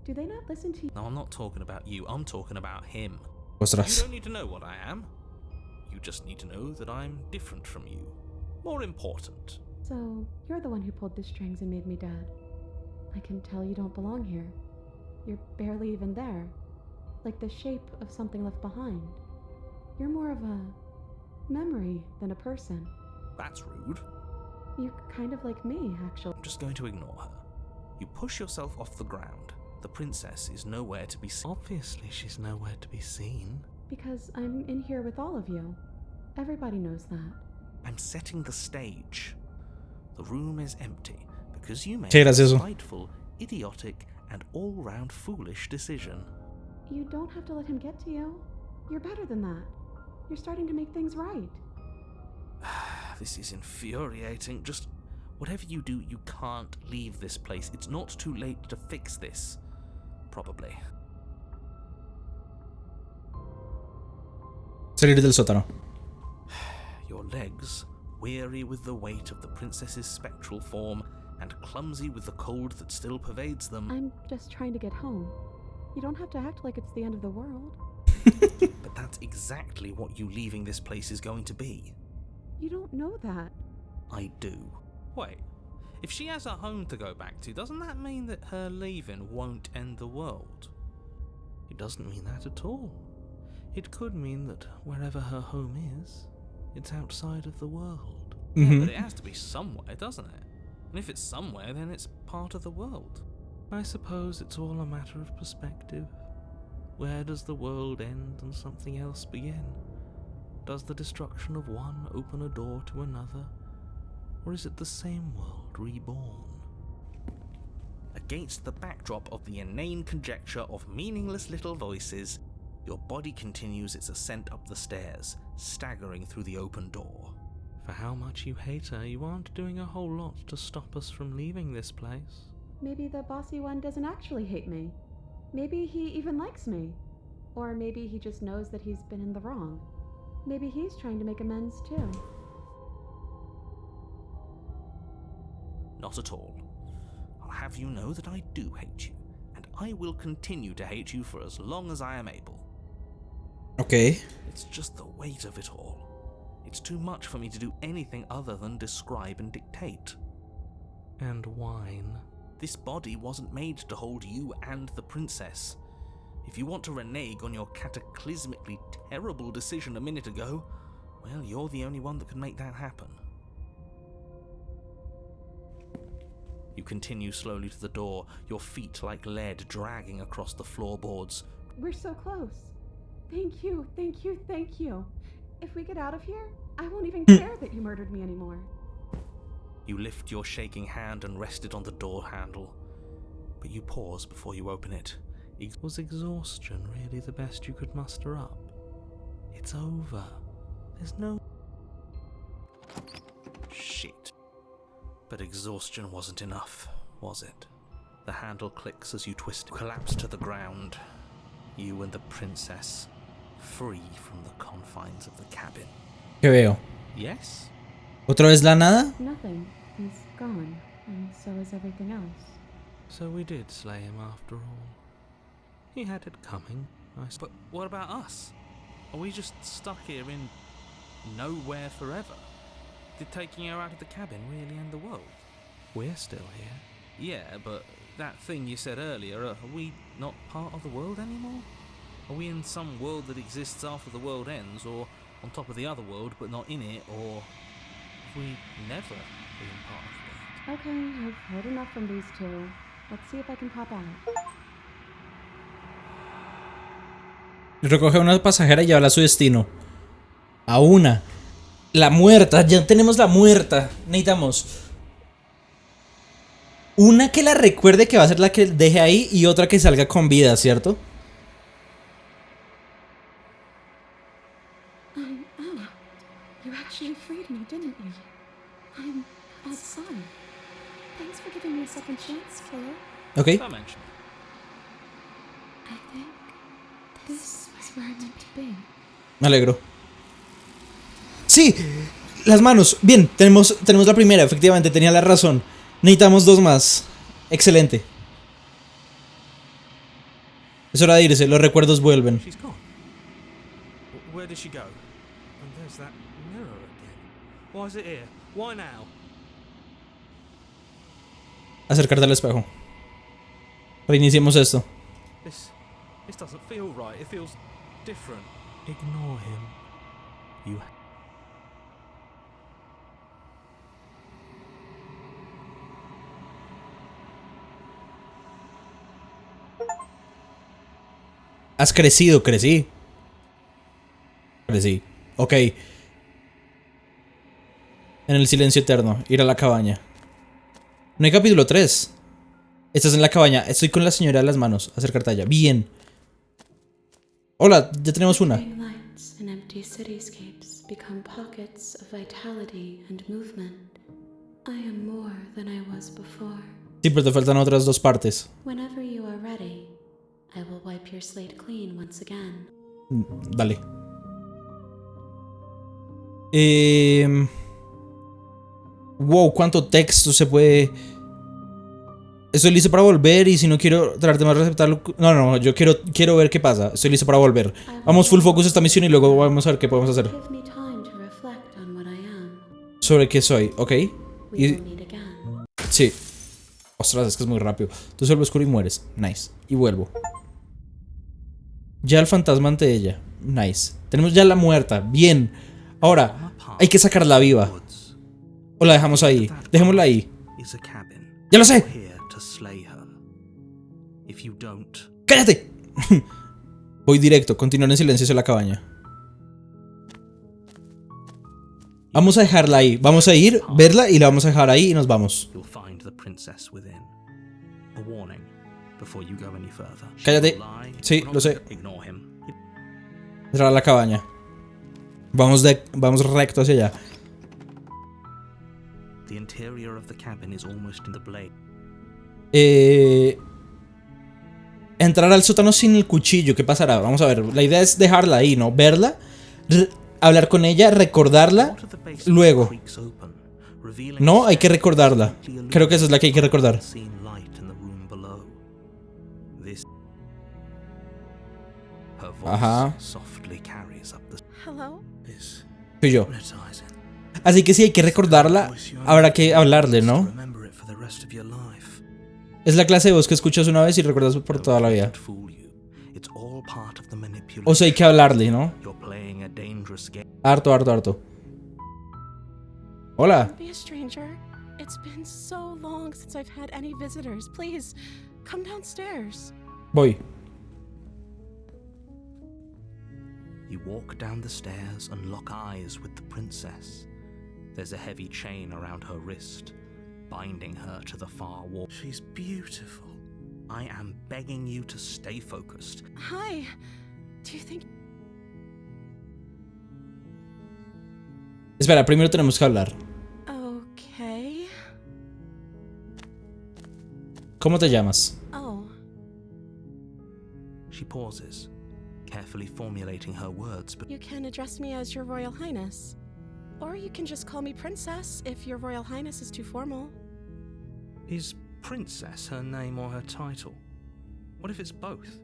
Do they not listen to you? No, I'm not talking about you. I'm talking about him. Ostras. You don't need to know what I am. You just need to know that I'm different from you. More important. So, you're the one who pulled the strings and made me dead. I can tell you don't belong here. You're barely even there. Like the shape of something left behind. You're more of a memory than a person. That's rude. You're kind of like me, actually. I'm just going to ignore her. You push yourself off the ground. The princess is nowhere to be seen. Obviously, she's nowhere to be seen. Because I'm in here with all of you. Everybody knows that. I'm setting the stage. The room is empty because you made Qué a gracioso. spiteful, idiotic, and all-round foolish decision. You don't have to let him get to you. You're better than that. You're starting to make things right. This is infuriating. Just whatever you do, you can't leave this place. It's not too late to fix this. Probably. Salir del sótano. Your legs, weary with the weight of the princess's spectral form and clumsy with the cold that still pervades them. I'm just trying to get home. You don't have to act like it's the end of the world. But that's exactly what you leaving this place is going to be. You don't know that. I do. Wait, if she has a home to go back to, doesn't that mean that her leaving won't end the world? It doesn't mean that at all. It could mean that wherever her home is, it's outside of the world. Yeah, but it has to be somewhere, doesn't it? And if it's somewhere, then it's part of the world. I suppose it's all a matter of perspective. Where does the world end and something else begin? Does the destruction of one open a door to another? Or is it the same world reborn? Against the backdrop of the inane conjecture of meaningless little voices, your body continues its ascent up the stairs, staggering through the open door. For how much you hate her, you aren't doing a whole lot to stop us from leaving this place. Maybe the bossy one doesn't actually hate me. Maybe he even likes me. Or maybe he just knows that he's been in the wrong. Maybe he's trying to make amends too. Not at all. I'll have you know that I do hate you, and I will continue to hate you for as long as I am able. Okay. It's just the weight of it all. It's too much for me to do anything other than describe and dictate. And whine. This body wasn't made to hold you and the princess. If you want to renege on your cataclysmically terrible decision a minute ago, well, you're the only one that can make that happen. You continue slowly to the door, your feet like lead dragging across the floorboards. We're so close. Thank you, thank you, thank you. If we get out of here, I won't even care that you murdered me anymore. You lift your shaking hand and rest it on the door handle, but you pause before you open it. Was exhaustion really the best you could muster up? It's over. There's no... Shit. But exhaustion wasn't enough, was it? The handle clicks as you twist it. Collapse to the ground. You and the princess, free from the confines of the cabin. ¿Qué veo? Yes? ¿Otra vez la nada? Nothing. He's gone, and so is everything else. So we did slay him after all. He had it coming, But what about us? Are we just stuck here in nowhere forever? Did taking her out of the cabin really end the world? We're still here. Yeah, but that thing you said earlier, are we not part of the world anymore? Are we in some world that exists after the world ends, or on top of the other world but not in it, or have we never been part of it? Okay, I've heard enough from these two. Let's see if I can pop out. Recoge a una pasajera y llévala a su destino. A una. La muerta, ya tenemos la muerta. Necesitamos una que la recuerde, que va a ser la que deje ahí, y otra que salga con vida, ¿cierto? You actually freed me, didn't you? I'm all sorry. Thanks for giving me a second chance, killer. Ok. Don't mention it. I think this is where I meant to be. Me alegro. Sí, las manos. Bien, tenemos la primera, efectivamente, tenía la razón. Necesitamos dos más. Excelente. Es hora de irse, los recuerdos vuelven. She's gone. Where did she go? And there's that mirror again. Why is it here? Why now? Acercarte al espejo. Reiniciemos esto. This doesn't feel right. It feels different. Ignore him. You. Has crecido, crecí. Ok. En el silencio eterno, ir a la cabaña. No hay capítulo 3. Estás en la cabaña. Estoy con la señora de las manos. Acercarte a ella. Bien. Hola, ya tenemos una. Flickering lights and empty cityscapes become pockets of vitality and movement. I am more than I was before. Sí, pero te faltan otras dos partes. Whenever you are ready, I will wipe your slate clean once again. Dale. Wow, cuánto texto se puede. Estoy listo para volver, y si no quiero traerte más receptarlo. No, yo quiero ver qué pasa. Estoy listo para volver. Vamos full focus a esta misión y luego vamos a ver qué podemos hacer. Give me time to reflect on what I am. Sobre qué soy, ¿ok? We Y, will meet again. sí. Ostras, es que es muy rápido. Tú solo oscuro y mueres. Nice. Y vuelvo. Ya el fantasma ante ella. Nice. Tenemos ya la muerta. Bien. Ahora, hay que sacarla viva. O la dejamos ahí. Dejémosla ahí. Is a cabin. ¡Ya lo sé! Here to slay her. If you don't, ¡Cállate! Voy directo. Continuar en silencio hacia la cabaña. Vamos a dejarla ahí. Vamos a ir, verla y la vamos a dejar ahí y nos vamos. you'll find the princess within. A warning before you go any further. She Cállate. will lie. Sí, We're not lo sé. gonna Ignore him. Entrar a la cabaña. Vamos recto hacia allá. The interior of the cabin is almost in the blade. Entrar al sótano sin el cuchillo. ¿Qué pasará? Vamos a ver. La idea es dejarla ahí, ¿no? Verla, hablar con ella, recordarla. Part of the basement Luego. creaks open, revealing No, a hay que staircase recordarla. completely Creo que esa es la que hay que recordar. seen light in the room below. This her voice Ajá. softly carries up the Hello? is Soy yo. hypnotizing. Así que si hay que recordarla, habrá que hablarle, ¿no? Remember it for the rest of your life. Es la clase de voz que escuchas una vez y recuerdas por toda la vida. Fool you. It's all part of the manipulation. O sea, hay que hablarle, ¿no? You're playing a dangerous game. Harto. Hola. Don't be a stranger. It's been so long since I've had any visitors. Please, come downstairs. Voy. You walk down the stairs and lock eyes with the princess. There's a heavy chain around her wrist, binding her to the far wall. She's beautiful. I am begging you to stay focused. Hi. Do you think Espera, primero tenemos que hablar. okay? ¿Cómo te llamas? Oh, She pauses, carefully formulating her words, but you can address me as Your Royal Highness. Or you can just call me Princess if Your Royal Highness is too formal. is princess her name or her title? What if it's both?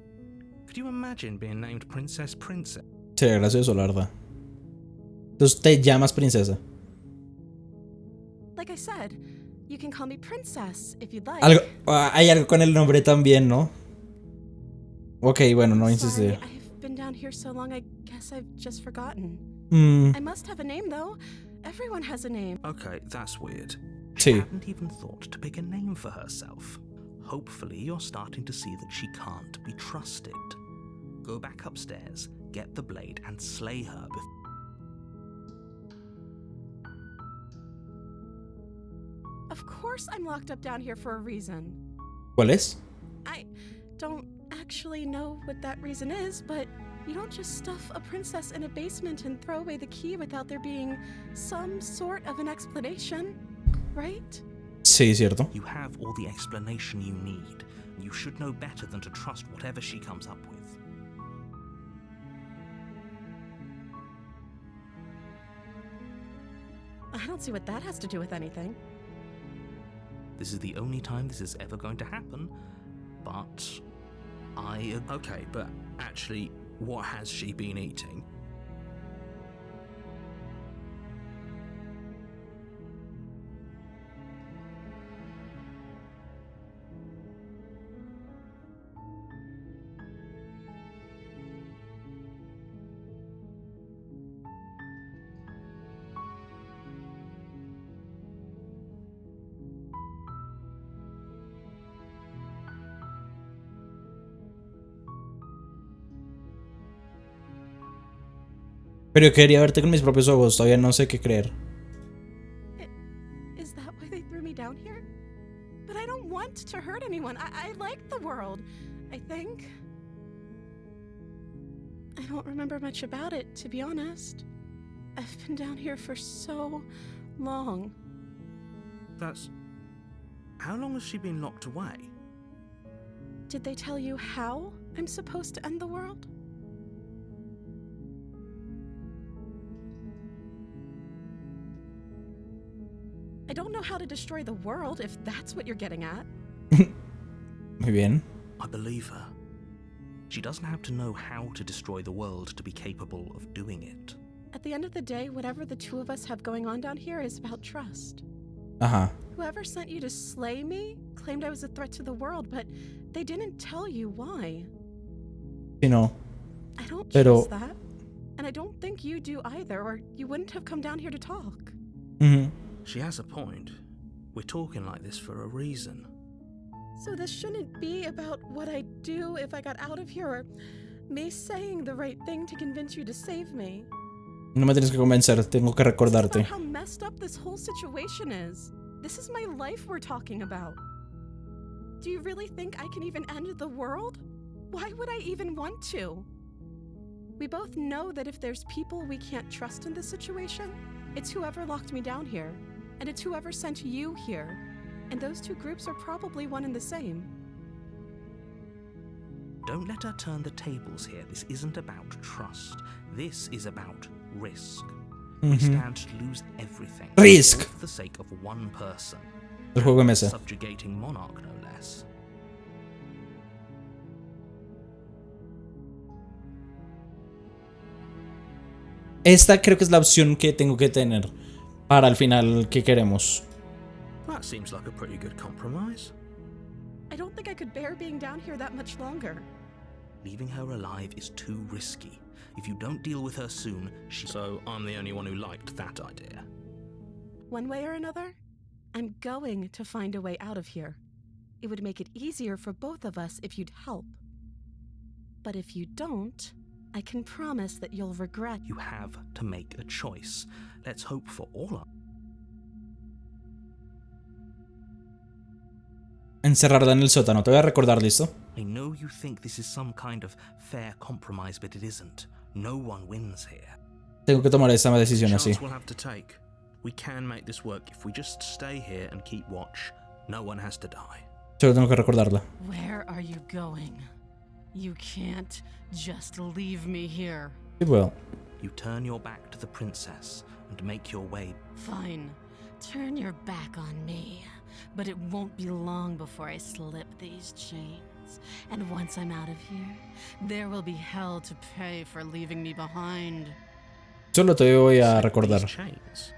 Could you imagine being named Princess? Sería gracioso, la verdad. Entonces te llamas princesa. Like I said, you can call me Princess if you'd like. Hay algo con el nombre también, ¿no? Ok, bueno, no Sorry, insistir. I've been down here so long I guess I've just forgotten. I must have a name though. Everyone has a name. Okay, that's weird. She Sí. hadn't even thought to pick a name for herself. Hopefully, you're starting to see that she can't be trusted. Go back upstairs, get the blade, and slay her Of course I'm locked up down here for a reason. ¿Cuál es? I don't actually know what that reason is, but you don't just stuff a princess in a basement and throw away the key without there being some sort of an explanation, right? Sí, cierto. You have all the explanation you need. You should know better than to trust whatever she comes up with. I don't see what that has to do with anything. This is the only time this is ever going to happen, but Okay, but actually, what has she been eating? Pero yo quería verte con mis propios ojos, todavía no sé qué creer. Is that why they threw me down here? But I don't want to hurt anyone. I like the world, I think. I don't remember much about it, to be honest. I've been down here for so long. How long has she been locked away? Did they tell you how I'm supposed to end the world? I don't know how to destroy the world, if that's what you're getting at. Muy bien. I believe her. She doesn't have to know how to destroy the world to be capable of doing it. At the end of the day, whatever the two of us have going on down here is about trust. Ajá. Whoever sent you to slay me claimed I was a threat to the world, but they didn't tell you why. Sí, no. I don't Pero- trust that. And I don't think you do either, or you wouldn't have come down here to talk. Ujú. She has a point. We're talking like this for a reason. So this shouldn't be about what I'd do if I got out of here, or me saying the right thing to convince you to save me. No me tienes que convencer, tengo que This is recordarte. about how messed up this whole situation is. This is my life we're talking about. Do you really think I can even end the world? Why would I even want to? We both know that if there's people we can't trust in this situation, it's whoever locked me down here, and it's whoever sent you here. And those two groups are probably one and the same. Don't let her turn the tables here. This isn't about trust. This is about risk. We Ujú. stand to lose everything. Risk. All for the sake of one person. El juego de mesa. Subjugating monarch, no less. Esta creo que es la opción que tengo que tener para el final que queremos. That seems like a pretty good compromise. I don't think I could bear being down here that much longer. Leaving her alive is too risky. If you don't deal with her soon, So I'm the only one who liked that idea. One way or another, I'm going to find a way out of here. It would make it easier for both of us if you'd help. But if you don't, I can promise that you'll regret. You have to make a choice. Let's hope for all our... Encerrarla en el sótano, te voy a recordar, ¿listo? I know you think this is some kind of fair compromise, but it isn't. No one wins here. Tengo que tomar esta decisión así. Chance we'll have to take. We can make this work if we just stay here and keep watch. No one has to die. Solo tengo que recordarla. Where are you going? You can't just leave me here. Sí puedo. You turn your back to the princess and make your way. Fine. Turn your back on me. But it won't be long before I slip these chains. And once I'm out of here, there will be hell to pay for leaving me behind. Solo te voy a Slip recordar. these chains.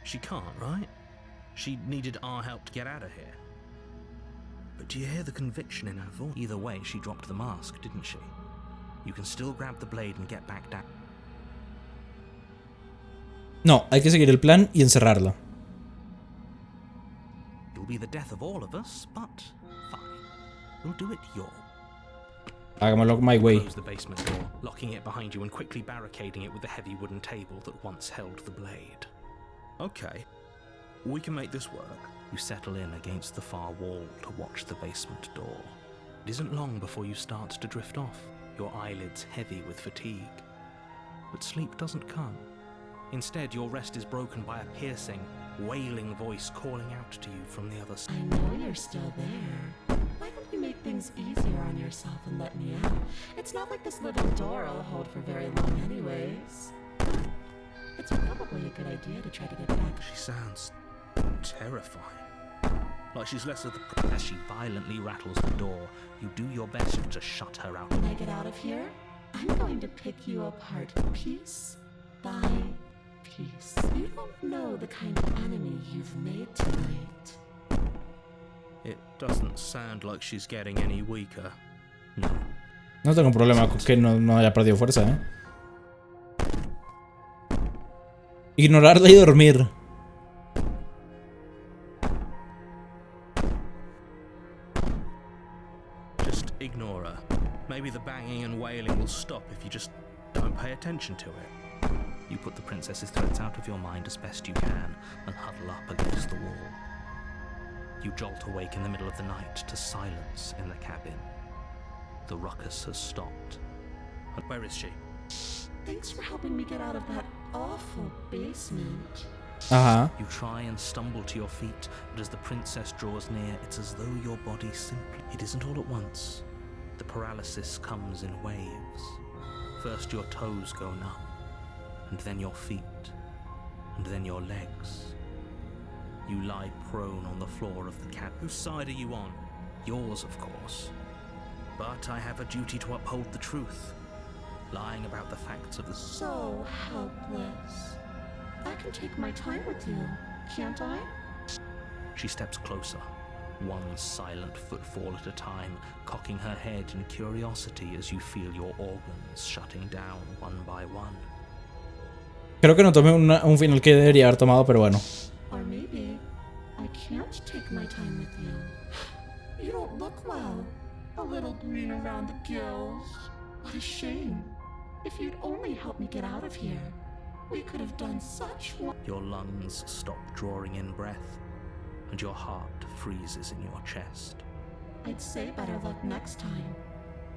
She can't, right? She needed our help to get out of here. But do you hear the conviction in her voice? Either way, she dropped the mask, didn't she? You can still grab the blade and get back down. No, hay que seguir el plan y encerrarla. It'll be the death of all of us, but fine. We'll do it your way. Hagámoslo my way. Close the basement door, locking it behind you and quickly barricading it with the heavy wooden table that once held the blade. Okay, we can make this work. You settle in against the far wall to watch the basement door. It isn't long before you start to drift off, your eyelids heavy with fatigue. But sleep doesn't come. Instead, your rest is broken by a piercing, wailing voice calling out to you from the other side. I know you're still there. Why don't you make things easier on yourself and let me out? It's not like this little door will hold for very long anyways. It's probably a good idea to try to get back. She sounds terrifying. Like she's less of the... As she violently rattles the door, you do your best to shut her out. When I get out of here, I'm going to pick you apart piece by piece. You don't know the kind of enemy you've made tonight. It doesn't sound like she's getting any weaker. No. No tengo problema con que no haya perdido fuerza, ¿eh? Ignorarla y dormir. Just ignore her. Maybe the banging and wailing will stop if you just don't pay attention to it. You put the princess's threats out of your mind as best you can and huddle up against the wall. You jolt awake in the middle of the night to silence in the cabin. The ruckus has stopped. Where is she? Thanks for helping me get out of that awful basement. Ajá. You try and stumble to your feet, but as the princess draws near, it's as though your body simply... It isn't all at once. The paralysis comes in waves. First your toes go numb, and then your feet, and then your legs. You lie prone on the floor of the cabin. Whose side are you on? Yours, of course. But I have a duty to uphold the truth, lying about the facts of the... So helpless. I can take my time with you, can't I? She steps closer, one silent footfall at a time, cocking her head in curiosity as you feel your organs shutting down one by one. Creo que no tomé un final que debería haber tomado, pero bueno. Or maybe I can't take my time with you. You don't look well. A little green around the gills. What a shame. If you'd only helped me get out of here, we could have done such one. Your lungs stop drawing in breath, and your heart freezes in your chest. I'd say better luck next time.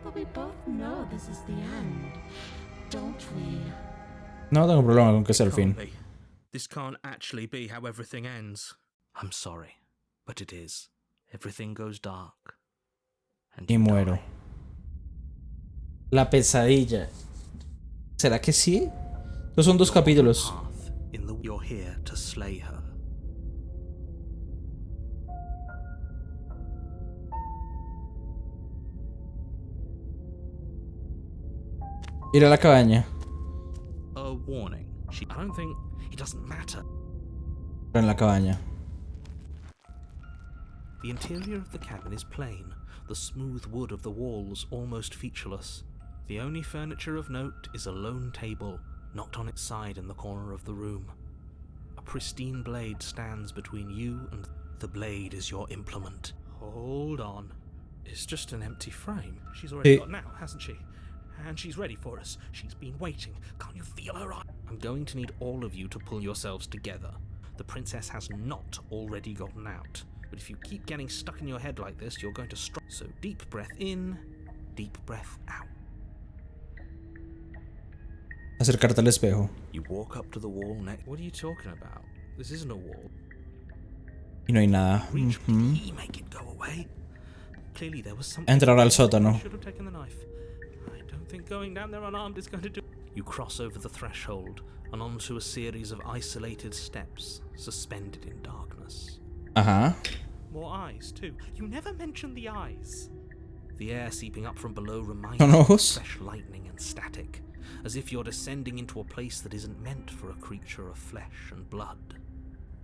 But we both know this is the end, don't we? No tengo problema con que sea el fin. Can't be. This can't actually be how everything ends. I'm sorry, but it is. Everything goes dark. And Y you muero. die. La pesadilla. ¿Será que sí? Estos son 2 capítulos. Path in the... You're here to slay her. Ir a la cabaña. A warning. I don't think... It doesn't matter. En la cabaña. The interior of the cabin is plain, the smooth wood of the walls almost featureless. The only furniture of note is a lone table, knocked on its side in the corner of the room. A pristine blade stands between you and... The blade is your implement. Hold on. It's just an empty frame. She's already gotten out, hasn't she? And she's ready for us. She's been waiting. Can't you feel her eye? I'm going to need all of you to pull yourselves together. The princess has not already gotten out. But if you keep getting stuck in your head like this, you're going to struggle. So deep breath in, deep breath out. Acercarte al espejo. You walk up to the wall next. What are you talking about? This isn't a wall. Y no hay nada. Reach make it go away. Clearly there was something. Entrar al sótano. Should have taken the knife. I don't think going down there unarmed is going to do. You cross over the threshold and onto a series of isolated steps, suspended in darkness. Ajá. More eyes, too. You never mention the eyes. The air seeping up from below reminds Son you of ojos. fresh lightning and static, as if you're descending into a place that isn't meant for a creature of flesh and blood.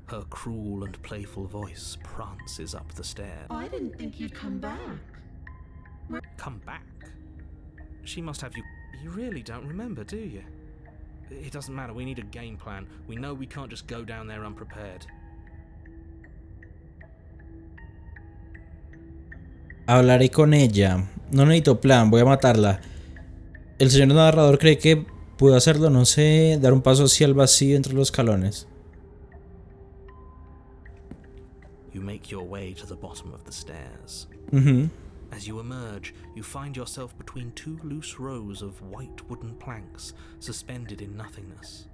Her cruel and playful voice prances up the stairs. I didn't think you'd come back. Come back? She must have you... You really don't remember, do you? It doesn't matter, we need a game plan. We know we can't just go down there unprepared. Hablaré con ella. No necesito plan, voy a matarla. El señor narrador cree que puedo hacerlo, no sé, dar un paso hacia el vacío entre los escalones. You make your way to the bottom of the stairs. Ujú. As you emerge, you find yourself between two loose rows of white wooden planks suspended in nothingness.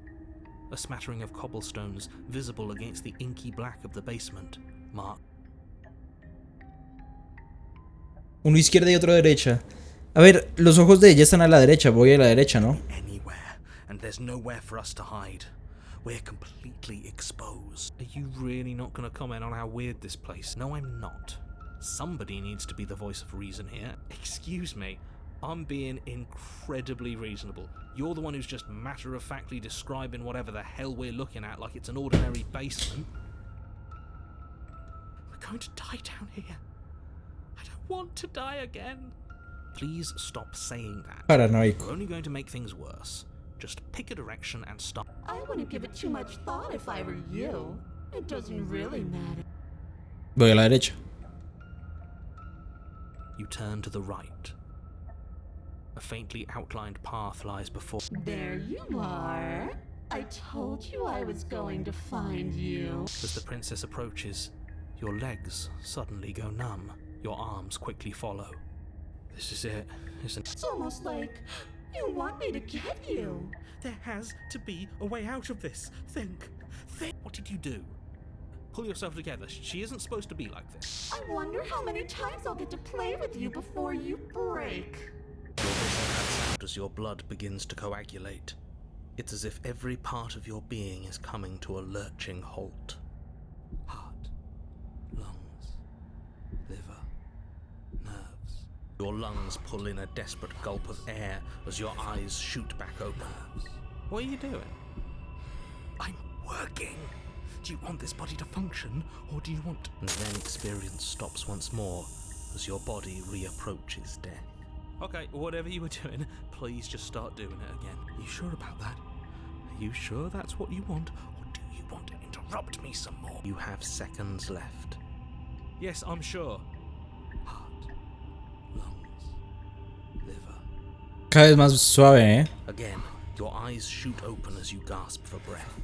A smattering of cobblestones visible against the inky black of the basement, marked. Uno izquierda y otro derecha. A ver, los ojos de ella están a la derecha, voy a la derecha, ¿no? Anywhere, and there's nowhere for us to hide. We're completely exposed. Are you really not going to comment on how weird this place? No, I'm not. Somebody needs to be the voice of reason here. Excuse me, I'm being incredibly reasonable. You're the one who's just matter-of-factly describing whatever the hell we're looking at like it's an ordinary basement. We're going to die down here. I don't want to die again. Please stop saying that. Paranoico. We're only going to make things worse. Just pick a direction and start. I wouldn't give it too much thought if I were you. It doesn't really matter. Voy a la derecha. You turn to the right. A faintly outlined path lies before. There you are. I told you I was going to find you. As the princess approaches, your legs suddenly go numb. Your arms quickly follow. This is it, isn't it? It's almost like you want me to get you. There has to be a way out of this. Think. What did you do? Pull yourself together. She isn't supposed to be like this. I wonder how many times I'll get to play with you before you break. Your vision cuts out as your blood begins to coagulate. It's as if every part of your being is coming to a lurching halt. Heart, lungs, liver, nerves. Your lungs pull in a desperate gulp of air as your eyes shoot back open. What are you doing? I'm working. Do you want this body to function, or do you want... And then experience stops once more as your body reapproaches death. Okay, whatever you were doing, please just start doing it again. Are you sure about that? Are you sure that's what you want, or do you want to interrupt me some more? You have seconds left. Yes, I'm sure. Heart, lungs, liver. Cada vez más suave, ¿eh? Again, your eyes shoot open as you gasp for breath.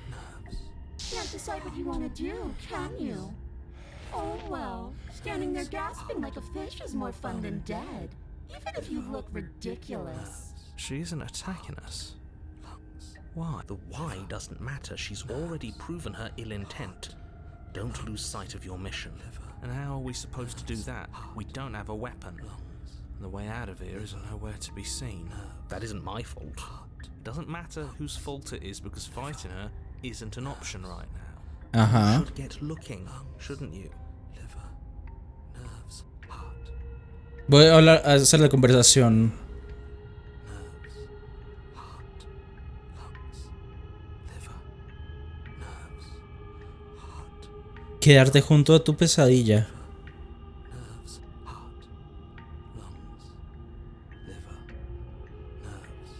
Nerves. Can't decide what you want to do, can you? Oh well, standing there gasping like a fish is more fun than dead. Even if you look ridiculous. She isn't attacking us. Why? The why doesn't matter. She's already proven her ill intent. Don't lose sight of your mission. And how are we supposed to do that? We don't have a weapon. And the way out of here is nowhere to be seen. That isn't my fault. It doesn't matter whose fault it is because fighting her isn't an option right now. Ajá. You should get looking, shouldn't you? Liver, nerves, heart. Voy a hablar, a hacer la conversación. Nerves, heart, lungs, liver, nerves, heart, Quedarte junto a tu pesadilla. nerves, heart, lungs, liver, nerves,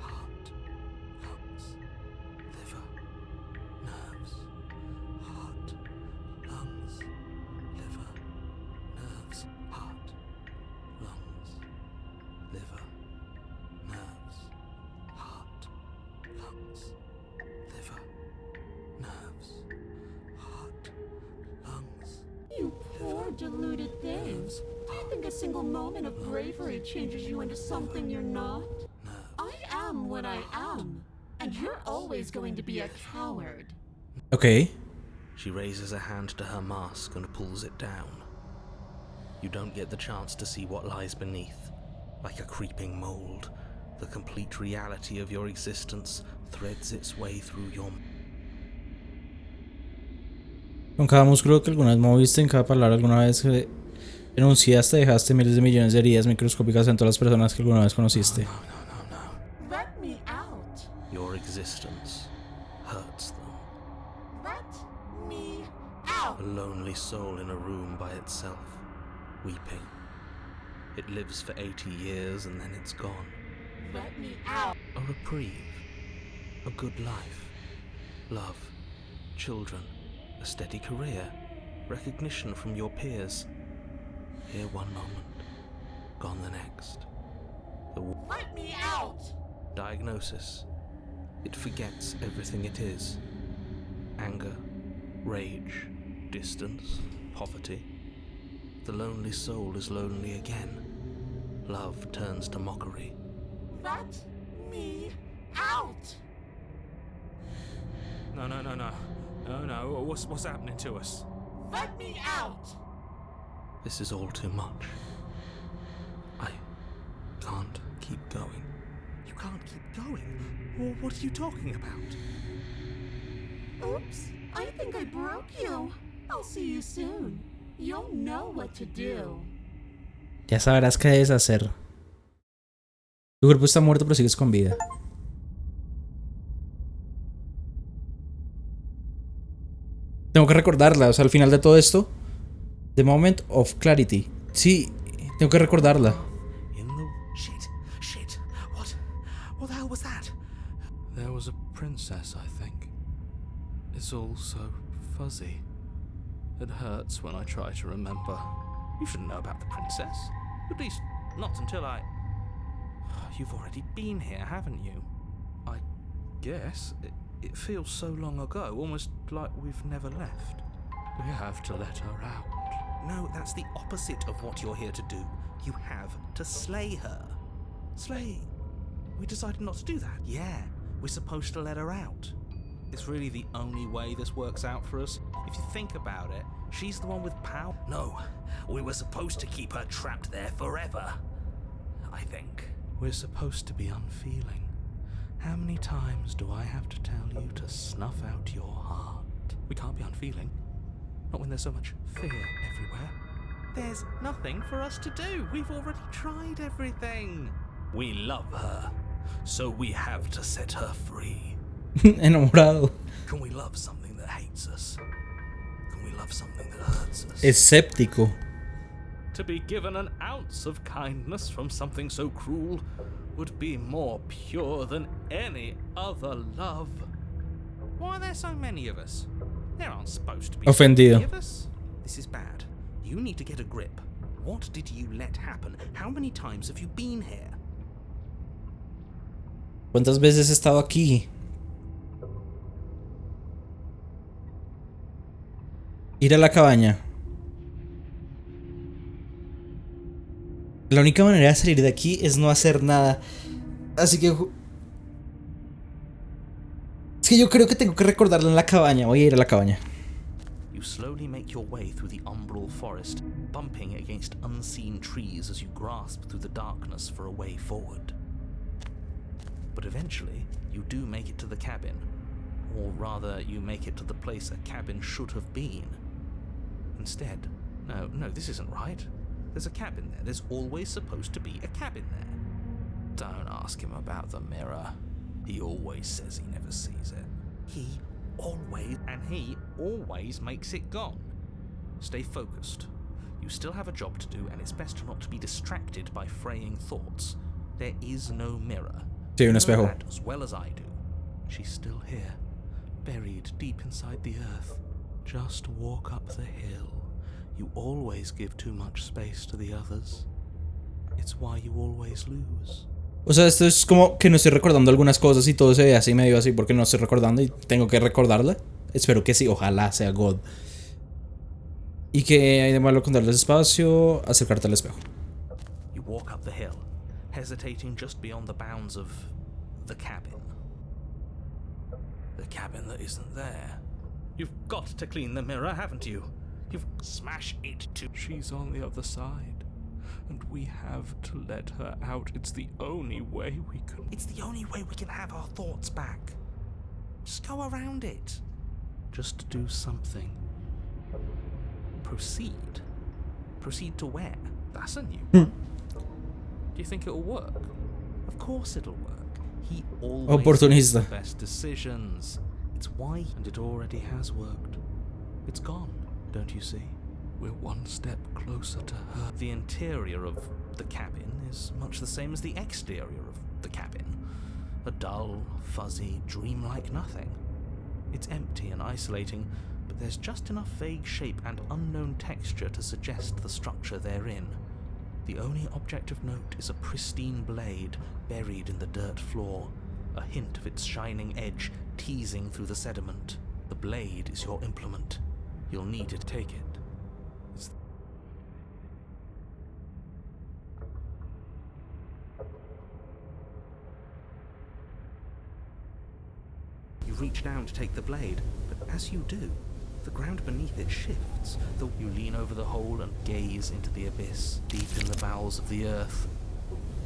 heart, lungs, liver, nerves, heart, lungs, liver, nerves, heart, lungs, liver, nerves, heart, lungs, liver, nerves, heart, lungs. You poor deluded things. Do you think a single moment of bravery changes you into something you're not? I am what I am, and you're always going to be a coward. Ok. She raises a hand to her mask and pulls it down. You don't get the chance to see what lies beneath. Like a creeping mold, the complete reality of your existence threads its way through your... Con cada músculo que alguna vez moviste, en cada palabra alguna vez que enunciaste, dejaste miles de millones de heridas microscópicas en todas las personas que alguna vez conociste. Let me out. Your existence hurts them. Let me out. A lonely soul in a room by itself, weeping. It lives for 80 years and then it's gone. Let me out. A reprieve, a good life, love, children, a steady career, recognition from your peers. Here one moment, gone the next. Let me out! Diagnosis. It forgets everything it is. Anger, rage, distance, poverty. The lonely soul is lonely again. Love turns to mockery. Let me out! No. No. What's happening to us? Let me out! This is all too much. I can't keep going. You can't keep going? Well, what are you talking about? Oops, I think I broke you. I'll see you soon. You'll know what to do. Ya sabrás qué debes hacer. Tu cuerpo está muerto, pero sigues con vida. Tengo que recordarla, o sea, al final de todo esto. The moment of clarity. Sí, tengo que recordarla. In the... Shit. What the hell was that? There was a princess, I think. It's all so fuzzy. It hurts when I try to remember. You shouldn't know about the princess. At least, not until I... You've already been here, haven't you? I guess. It feels so long ago, almost like we've never left. We have to let her out. No, that's the opposite of what you're here to do. You have to slay her. Slay? We decided not to do that. Yeah, we're supposed to let her out. It's really the only way this works out for us. If you think about it, she's the one with power. No, we were supposed to keep her trapped there forever. I think. We're supposed to be unfeeling. How many times do I have to tell you to snuff out your heart? We can't be unfeeling. Not when there's so much fear everywhere. There's nothing for us to do. We've already tried everything. We love her, so we have to set her free. Enamorado. Can we love something that hates us? Can we love something that hurts us? Escéptico. To be given an ounce of kindness from something so cruel would be more pure than any other love. Why are there so many of us? There aren't supposed to be Ofendido. so many of us. This is bad. You need to get a grip. What did you let happen? How many times have you been here? ¿Cuántas veces he estado aquí? Ir a la cabaña. La única manera de salir de aquí es no hacer nada. Así que... Es que yo creo que tengo que recordarlo en la cabaña. Voy a ir a la cabaña. You slowly make your way through the umbral forest, bumping against unseen trees as you grasp through the darkness for a way forward. But eventually, you do make it to the cabin. Or rather, you make it to the place a cabin should have been. Instead, no, this isn't right. There's a cabin there. There's always supposed to be a cabin there. Don't ask him about the mirror. He always says he never sees it. He always makes it gone. Stay focused. You still have a job to do, and it's best not to be distracted by fraying thoughts. There is no mirror. Sí, un You know espejo. that as well as I do. She's still here, buried deep inside the earth. Just walk up the hill. You always give too much space to the others. It's why you always lose. O sea, esto es como que no estoy recordando algunas cosas y todo se ve así medio así porque no estoy recordando y tengo que recordarla. Espero que sí, ojalá sea God. Y que hay de malo con darle espacio, acercarte al espejo. You walk up the hill, hesitating just beyond the bounds of the cabin. The cabin that isn't there. You've got to clean the mirror, haven't you? You've smash it to... She's on the other side, and we have to let her out. It's the only way we can... It's the only way we can have our thoughts back. Just go around it. Just do something. Proceed. Proceed to where? That's a new one. Do you think it'll work? Of course it'll work. He always makes the Oportunista. best decisions. It's why, and it already has worked. It's gone, don't you see? We're one step closer to her. The interior of the cabin is much the same as the exterior of the cabin. A dull, fuzzy, dreamlike nothing. It's empty and isolating, but there's just enough vague shape and unknown texture to suggest the structure they're in. The only object of note is a pristine blade buried in the dirt floor, a hint of its shining edge teasing through the sediment. The blade is your implement. You'll need to take it. You reach down to take the blade, but as you do, the ground beneath it shifts. Though you lean over the hole and gaze into the abyss, deep in the bowels of the earth.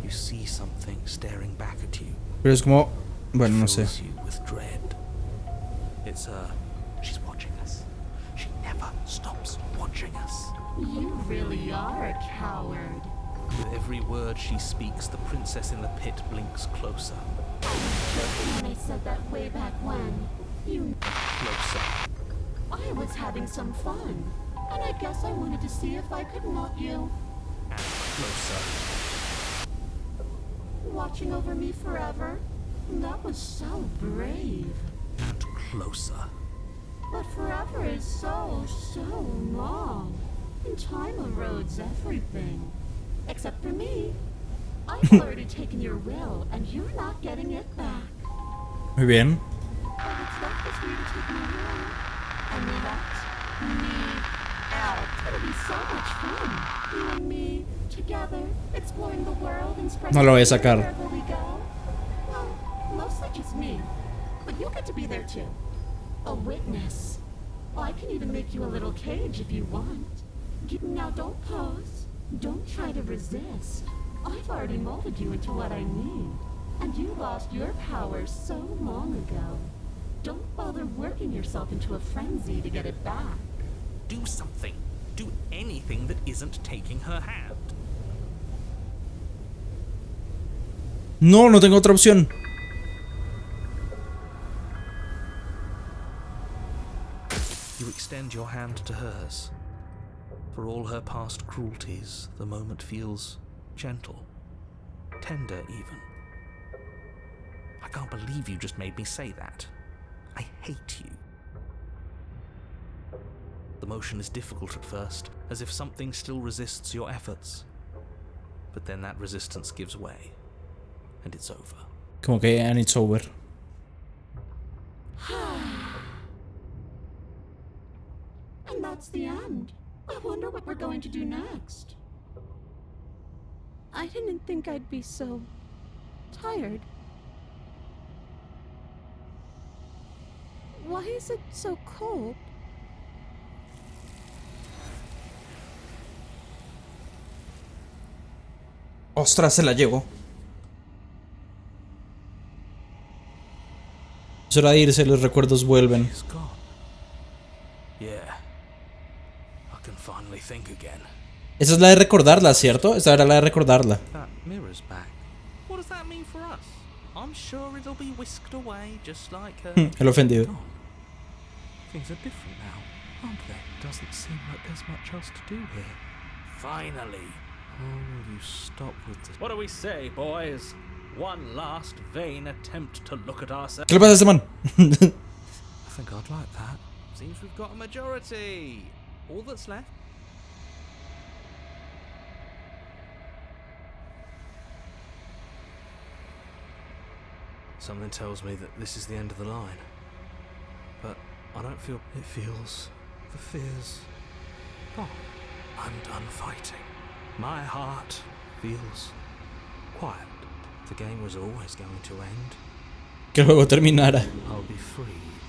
You see something staring back at you. Pero es como, bueno, no sé. Fills you with dread. It's her. She's watching us. She never stops watching us. You really are a coward. With every word she speaks, the princess in the pit blinks closer. When I said that way back when, you... Closer. I was having some fun, and I guess I wanted to see if I could knot you. And closer. Watching over me forever? That was so brave. And closer. But forever is so long. And time erodes everything. Except for me. I've already taken your will, and you're not getting it back. Muy bien. All that's left is for you to take my will. And let me out. It'll be so much fun. You and me, together, exploring the world and spreading No lo voy a sacar. wherever we go. Well, mostly just me. But you'll get to be there too. A witness. I can even make you a little cage if you want. Now don't pose. Don't try to resist. I've already molded you into what I need. And you lost your power so long ago. Don't bother working yourself into a frenzy to get it back. Do something. Do anything that isn't taking her hand. No, no tengo otra opción. You extend your hand to hers. For all her past cruelties, the moment feels gentle, tender even. I can't believe you just made me say that. I hate you. The motion is difficult at first, as if something still resists your efforts. But then that resistance gives way, and it's over. Como que and it's over. And that's the end. I wonder what we're going to do next. I didn't think I'd be so tired. Why is it so cold? Ostras, se la llevó. Es hora de irse, los recuerdos vuelven. She's gone. Yeah. I can finally think again. Esa es la de recordarla, ¿cierto? Esa era la de recordarla. That mirror's back. What does that mean for us? I'm sure it'll be whisked away just like her. El ofendido. Gone. Things are different now, aren't they? Doesn't seem like there's much else to do here. Finally. Oh, will you stop with this? What do we say, boys? One last vain attempt to look at ourselves. ¿Qué le pasa a este man? I think I'd like that. Seems we've got a majority. All that's left. Something tells me that this is the end of the line. But I don't feel... It feels... The fears... Oh, I'm done fighting. My heart feels quiet. The game was always going to end. Que el juego terminara. I'll be free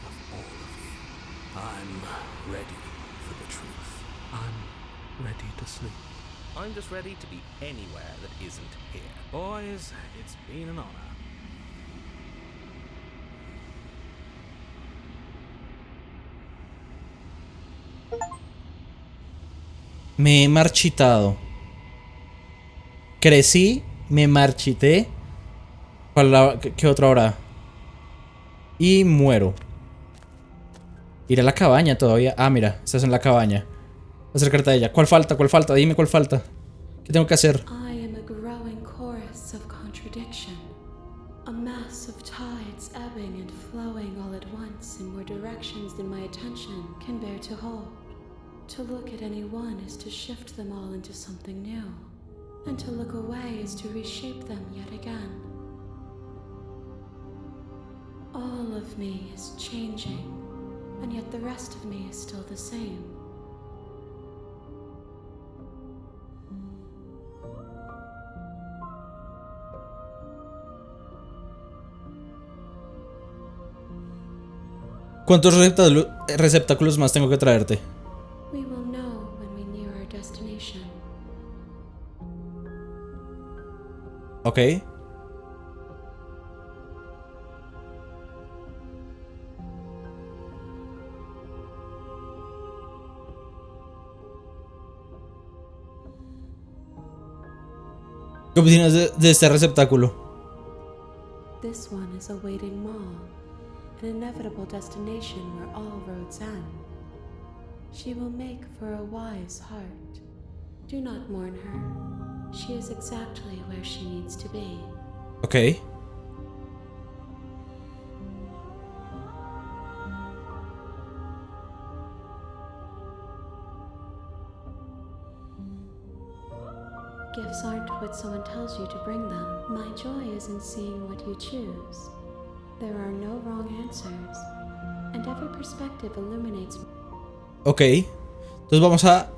of all of you. I'm ready for the truth. I'm ready to sleep. I'm just ready to be anywhere that isn't here. Boys, it's been an honor. Me he marchitado. Crecí, me marchité. ¿Qué otra hora? Y muero. Ir a la cabaña todavía. Ah, mira, estás en la cabaña. Acércate a ella. ¿Cuál falta? ¿Cuál falta? Dime cuál falta. ¿Qué tengo que hacer? I am a growing chorus of contradiction, a mass of tides ebbing ebbing and flowing all at once in more directions than my attention can bear to hold. To look at any one is to shift them all into something new, and to look away is to reshape them yet again. All of me is changing, and yet the rest of me is still the same. ¿Cuántos receptáculos más tengo que traerte? We will know when we near our destination. Ok. ¿Qué opinas de este receptáculo? This one is awaiting Maul, an inevitable destination where all roads end. She will make for a wise heart. Do not mourn her. She is exactly where she needs to be. Ok. Gifts aren't what someone tells you to bring them. My joy is in seeing what you choose. There are no wrong answers, and every perspective illuminates. Ok. Entonces vamos a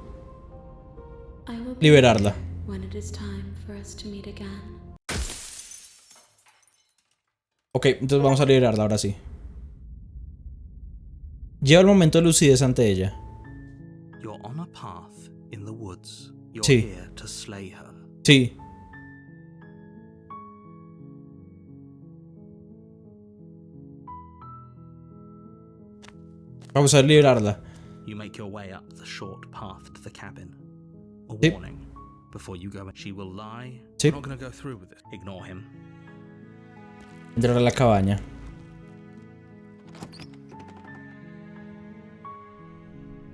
I will be liberarla. there when it is time for us to meet again. Ok, entonces vamos a liberarla ahora sí. Lleva el momento de lucidez ante ella. You're on a path in the woods. You're Sí. here to slay her. Sí. Vamos a liberarla. You make your way up the short path to the cabin. A Sí. warning. Before you go, she will lie. Sí. We're not going to go through with it. Ignore him. Entrar a la cabaña.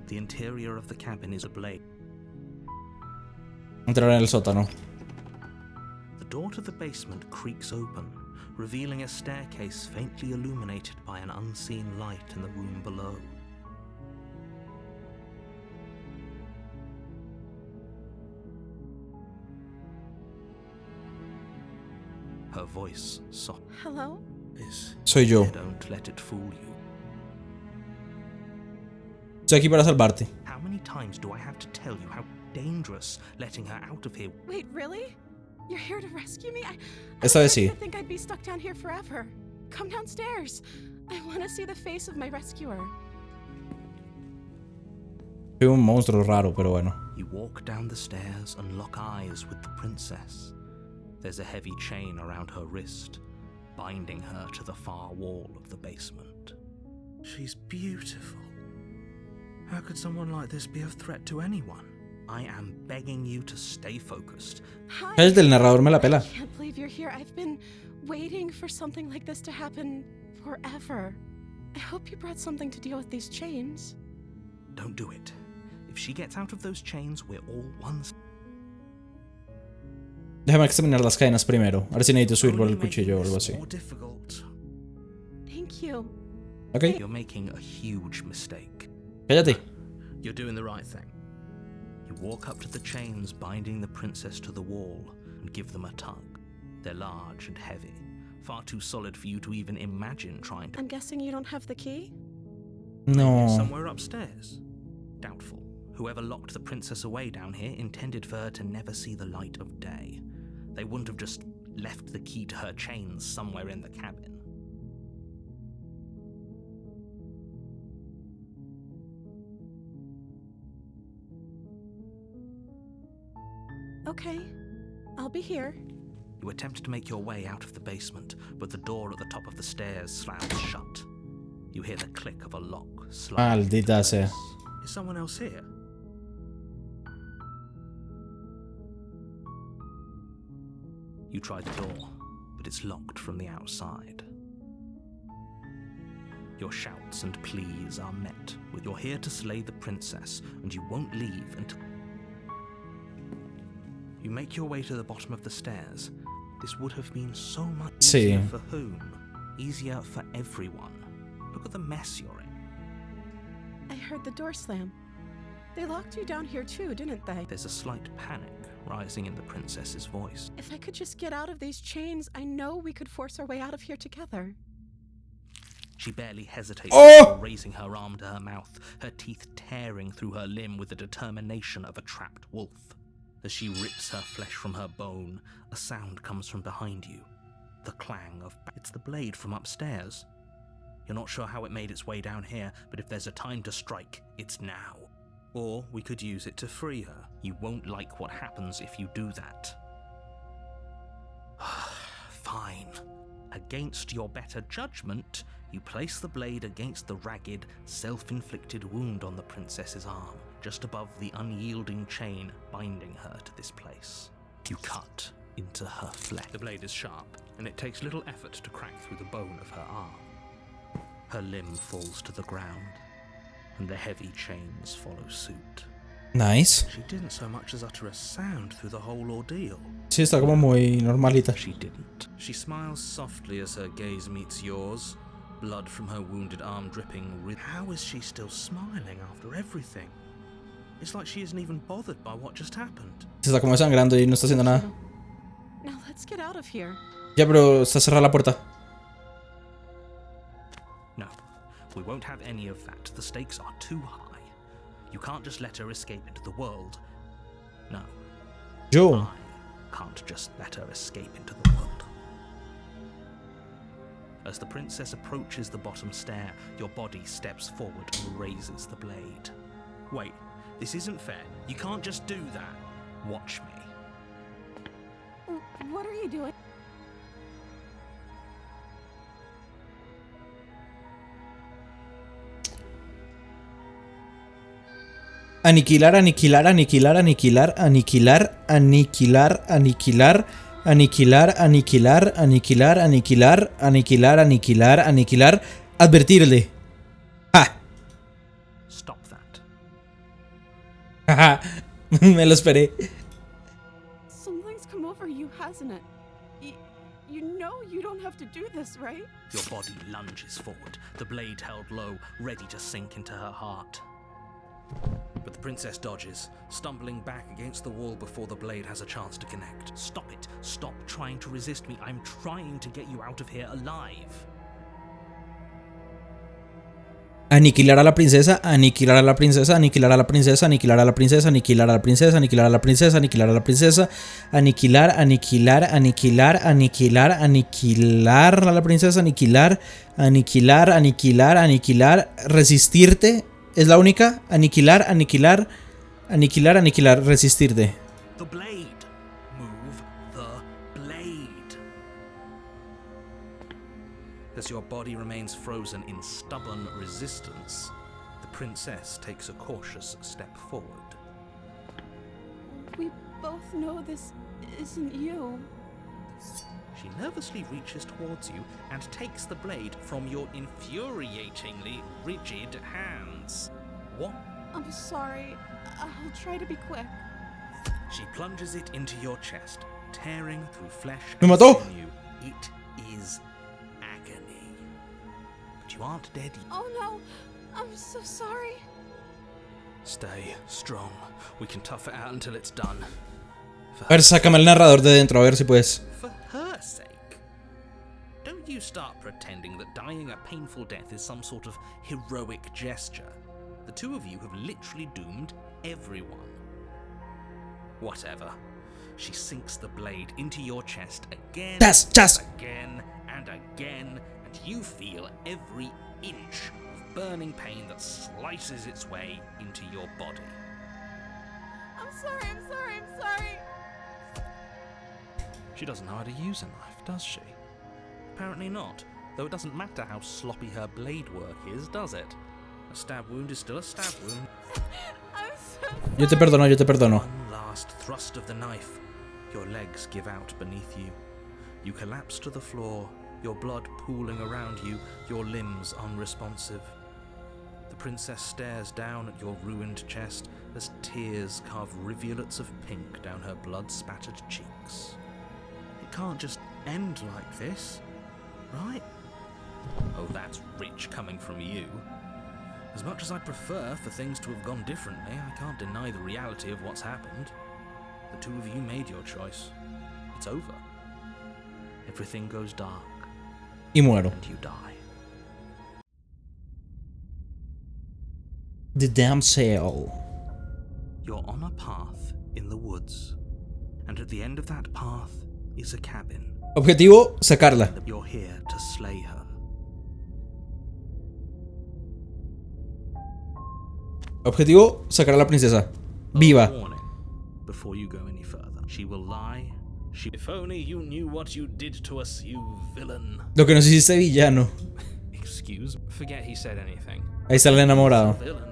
The interior of the cabin is ablaze. Entrar en el sótano. The door to the basement creaks open, revealing a staircase faintly illuminated by an unseen light in the room below. Her voice soft. Hello? Soy yo. Don't let it fool you. Estoy aquí para salvarte. How many times do I have to tell you how dangerous letting her out of here? Wait, really? You're here to rescue me? I Esta vez sí. I think I'd be stuck down here forever. Come downstairs. I want to see the face of my rescuer. Soy un monstruo raro, pero bueno. You walk down the stairs and lock eyes with the princess. There's a heavy chain around her wrist, binding her to the far wall of the basement. She's beautiful. How could someone like this be a threat to anyone? I am begging you to stay focused. Hi. Cállate, el narrador me la pela. I can't believe you're here. I've been waiting for something like this to happen forever. I hope you brought something to deal with these chains. Don't do it. If she gets out of those chains, we're all one. Déjame examinar las cadenas primero. A ver si necesito subir por el Only cuchillo o making algo this así. more difficult. Thank you. Ok, You're making a huge mistake. cállate. You're doing the right thing. You walk up to the chains binding the princess to the wall and give them a tug. They're large and heavy, far too solid for you to even imagine trying to. I'm guessing you don't have the key? No. Somewhere upstairs. Doubtful. Whoever locked the princess away down here intended for her to never see the light of day. They wouldn't have just left the key to her chains somewhere in the cabin. Okay. I'll be here. You attempt to make your way out of the basement, but the door at the top of the stairs slams shut. You hear the click of a lock slide. Maldita sea. Is someone else here? You try the door, but it's locked from the outside. Your shouts and pleas are met with "You're here to slay the princess, and you won't leave until..." You make your way to the bottom of the stairs. This would have been so much Sí. easier for whom? easier for everyone. Look at the mess you're in. I heard the door slam. They locked you down here too, didn't they? There's a slight panic rising in the princess's voice. If I could just get out of these chains, I know we could force our way out of here together. She barely hesitates Oh! before raising her arm to her mouth, her teeth tearing through her limb with the determination of a trapped wolf. As she rips her flesh from her bone, a sound comes from behind you. The clang of... It's the blade from upstairs. You're not sure how it made its way down here, but if there's a time to strike, it's now. Or we could use it to free her. You won't like what happens if you do that. Fine. Against your better judgment, you place the blade against the ragged, self-inflicted wound on the princess's arm, just above the unyielding chain binding her to this place. You cut into her flesh. The blade is sharp, and it takes little effort to crack through the bone of her arm. Her limb falls to the ground, and the heavy chains follow suit. Nice. She didn't so much as utter a sound through the whole ordeal. Sí, está como muy normalita. She didn't. She smiles softly as her gaze meets yours, blood from her wounded arm dripping. How is she still smiling after everything? It's like she isn't even bothered by what just happened. Se está como sangrando y no está haciendo nada. Now let's get out of here. Ya, pero está cerrada la puerta. No, we won't have any of that. The stakes are too high. You can't just let her escape into the world. No. Yo. I can't just let her escape into the world. As the princess approaches the bottom stair, your body steps forward and raises the blade. Wait, this isn't fair. You can't just do that. Watch me. What are you doing? Aniquilar, aniquilar, aniquilar, aniquilar, aniquilar, aniquilar, aniquilar, aniquilar, aniquilar, aniquilar, aniquilar, aniquilar, aniquilar, aniquilar, advertirle. ¡Ja! Stop that. Jaja. Me lo esperé. Something's come over you, hasn't it? You know you don't have to do this, right? Your body lunges forward, the blade held low, ready to sink into her heart. But the princess dodges, stumbling back against the wall before the blade has a chance to connect. Stop it. Stop trying to resist me. I'm trying to get you out of here alive. Aniquilar a la princesa, aniquilar a la princesa, aniquilar a la princesa, aniquilar a la princesa, aniquilar a la princesa, aniquilar a la princesa, aniquilar a la princesa, aniquilar, aniquilar, aniquilar, aniquilar, aniquilar a la princesa, aniquilar, aniquilar, aniquilar, aniquilar, resistirte. Es la única. Aniquilar, aniquilar, aniquilar, aniquilar, resistirte. The blade. Move the blade. As your body remains frozen in stubborn resistance, the princess takes a cautious step forward. We both know this isn't you. She nervously reaches towards you and takes the blade from your infuriatingly rigid hands. What? I'm sorry. I'll try to be quick. She plunges it into your chest, tearing through flesh Me and mató. sinew. It is agony. But you aren't dead yet. Oh no, I'm so sorry. Stay strong. We can tough it out until it's done. A ver, sácame el narrador de dentro, a ver si puedes. For her sake. Don't you start pretending that dying a painful death is some sort of heroic gesture. The two of you have literally doomed everyone. Whatever. She sinks the blade into your chest again, again, and again, and you feel every inch of burning pain that slices its way into your body. I'm sorry. She doesn't know how to use a knife, does she? Apparently not, though it doesn't matter how sloppy her blade work is, does it? A stab wound is still a stab wound. I'm so sorry. Yo te perdono. One last thrust of the knife. Your legs give out beneath you. You collapse to the floor, your blood pooling around you, your limbs unresponsive. The princess stares down at your ruined chest as tears carve rivulets of pink down her blood-spattered cheeks. It can't just end like this, right? Oh, that's rich coming from you. As much as I'd prefer for things to have gone differently, I can't deny the reality of what's happened. The two of you made your choice. It's over. Everything goes dark. Y muero. And you die. The damsel. You're on a path in the woods. And at the end of that path is a cabin. Objetivo, sacarla. You're here to slay her. Objetivo, sacar a la princesa. Viva. Warning, before you go any further. She will lie. If only you knew what you did to us, you villain. Lo que nos hiciste villano. Excuse? Forget he said anything. Ahí está el enamorado. Villain.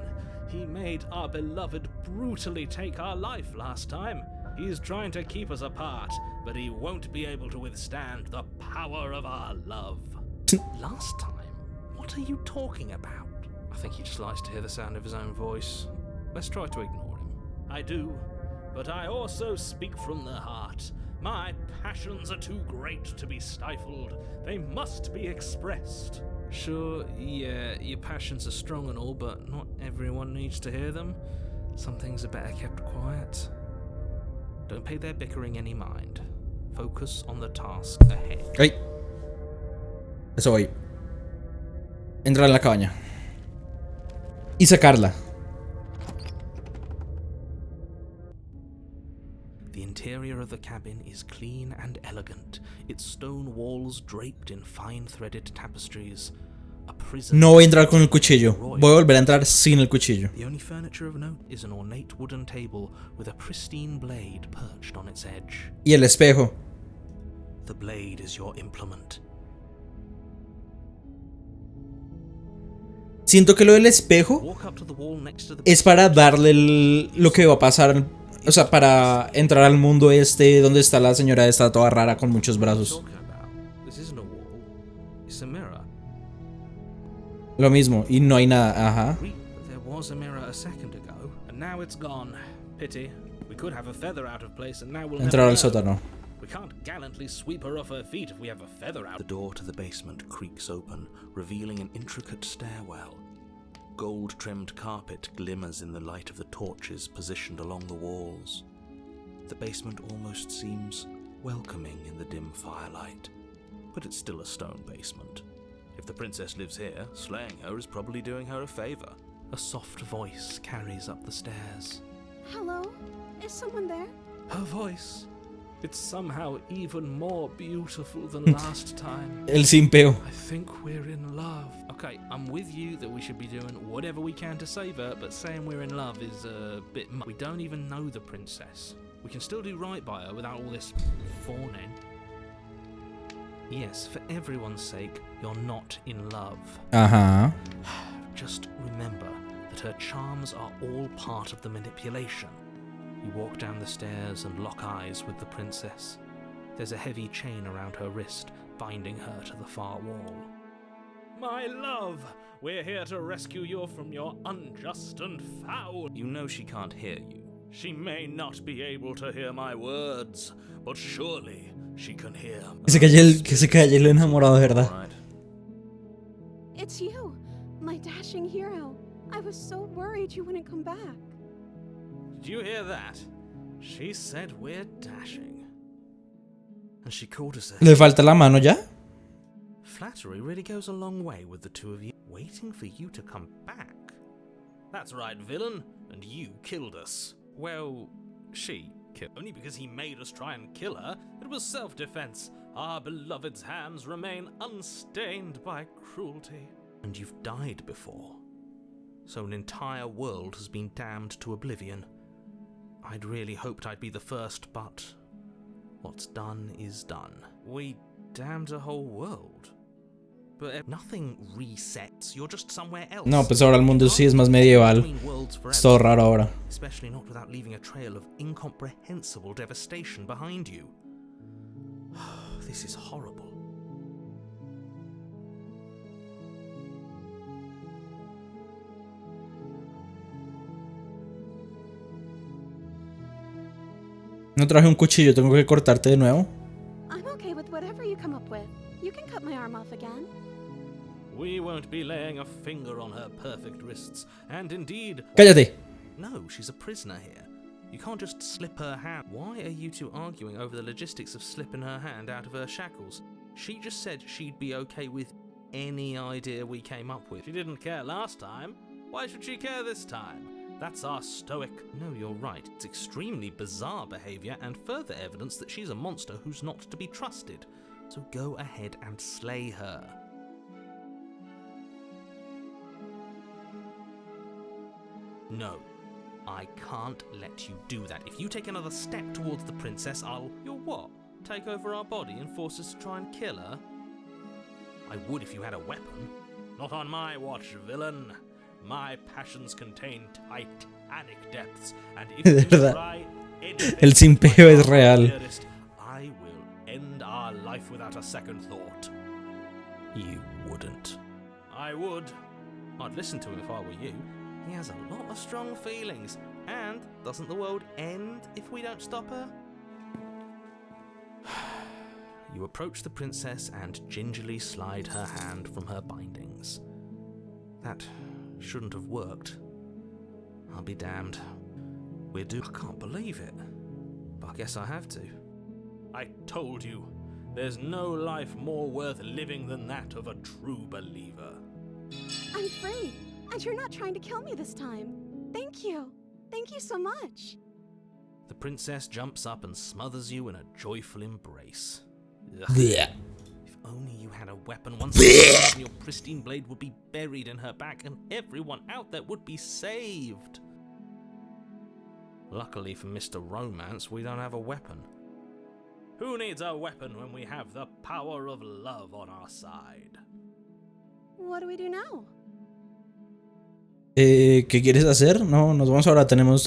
He made our beloved brutally take our life last time. He's trying to keep us apart, but he won't be able to withstand the power of our love. Last time? What are you talking about? I think he just likes to hear the sound of his own voice. Let's try to ignore him. I do, but I also speak from the heart. My passions are too great to be stifled. They must be expressed. Sure, yeah, your passions are strong and all, but not everyone needs to hear them. Some things are better kept quiet. Don't pay their bickering any mind. Focus on the task ahead. Ay. Eso voy. Entrar en la cabaña. Y sacarla. The interior of the cabin is clean and elegant, its stone walls draped in fine-threaded tapestries. A prison. No voy a entrar con el cuchillo. Voy a volver a entrar sin el cuchillo. The only furniture of note is an ornate wooden table with a pristine blade perched on its edge. Y el espejo. The blade is your implement. Siento que lo del espejo Walk up to the wall next to the es para darle lo que va a pasar. O sea, para entrar al mundo este donde está la señora esta toda rara con muchos brazos. This isn't a wall. It's a mirror. Lo mismo, y no hay nada, ajá. There was a mirror a second ago, and now it's gone. Pity. We could have a feather out of place, and now we'll Entrar never al know. sótano. We can't gallantly sweep her off her feet if we have a feather out. The door to the basement creaks open, revealing an intricate stairwell. Gold-trimmed carpet glimmers in the light of the torches positioned along the walls. The basement almost seems welcoming in the dim firelight, but it's still a stone basement. If the princess lives here, slaying her is probably doing her a favor. A soft voice carries up the stairs. Hello? Is someone there? Her voice. It's somehow even more beautiful than last time. El simpeo. I think we're in love. Okay, I'm with you that we should be doing whatever we can to save her, but saying we're in love is a bit much. We don't even know the princess. We can still do right by her without all this fawning. Yes, for everyone's sake, you're not in love. Ajá. Just remember that her charms are all part of the manipulation. You walk down the stairs and lock eyes with the princess. There's a heavy chain around her wrist, binding her to the far wall. My love, we're here to rescue you from your unjust and foul. You know she can't hear you. She may not be able to hear my words, but surely she can hear. Que se calle el enamorado de verdad. Right. It's you, my dashing hero. I was so worried you wouldn't come back. Did you hear that? She said we're dashing. And she called us a... ¿Le falta la mano ya? Flattery really goes a long way with the two of you. Waiting for you to come back. That's right, villain. And you killed us. Well, she killed. Only because he made us try and kill her. It was self-defense. Our beloved's hands remain unstained by cruelty. And you've died before. So an entire world has been damned to oblivion. I'd really hoped I'd be the first, but what's done is done. We damned a whole world. But nothing resets, you're just somewhere else. No, pues ahora el mundo sí es más medieval. Es todo raro ahora. Especially not without leaving a trail of incomprehensible devastation behind you. This is horrible. No traje un cuchillo, tengo que cortarte de nuevo. I'm okay with whatever you come up with. You can cut my arm off again. We won't be laying a finger on her perfect wrists, and indeed... Cállate. No, she's a prisoner here. You can't just slip her hand. Why are you two arguing over the logistics of slipping her hand out of her shackles? She just said she'd be okay with any idea we came up with. She didn't care last time. Why should she care this time? That's our stoic... No, you're right. It's extremely bizarre behavior and further evidence that she's a monster who's not to be trusted. So go ahead and slay her. No, I can't let you do that. If you take another step towards the princess, I'll... You'll what? Take over our body and force us to try and kill her? I would if you had a weapon. Not on my watch, villain. My passions contain titanic depths, and if you try anything, El simpeo es real. I will end our life without a second thought. You wouldn't. I would. I'd listen to him if I were you. He has a lot of strong feelings, and doesn't the world end if we don't stop her? You approach the princess and gingerly slide her hand from her bindings. That shouldn't have worked. I'll be damned. I can't believe it. But I guess I have to. I told you, there's no life more worth living than that of a true believer. I'm free, and you're not trying to kill me this time. Thank you. Thank you so much. The princess jumps up and smothers you in a joyful embrace. Blech. If only you had a weapon, once again, your pristine blade would be buried in her back and everyone out there would be saved. Luckily for Mr. Romance, we don't have a weapon. Who needs a weapon when we have the power of love on our side? What do we do now? ¿Qué quieres hacer? No, nos vamos ahora. Tenemos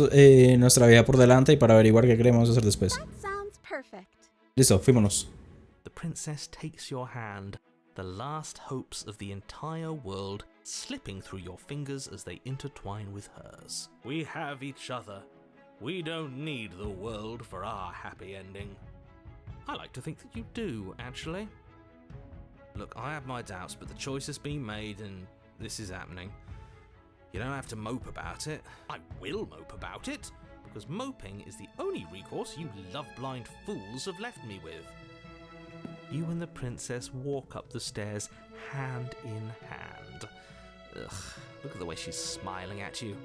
nuestra vida por delante y para averiguar qué queremos hacer después. That sounds perfect. Listo, fuímonos. The princess takes your hand, the last hopes of the entire world slipping through your fingers as they intertwine with hers. We have each other. We don't need the world for our happy ending. I like to think that you do, actually. Look, I have my doubts, but the choice has been made and this is happening. You don't have to mope about it. I will mope about it, because moping is the only recourse you love-blind fools have left me with. You and the princess walk up the stairs, hand in hand. Ugh, look at the way she's smiling at you.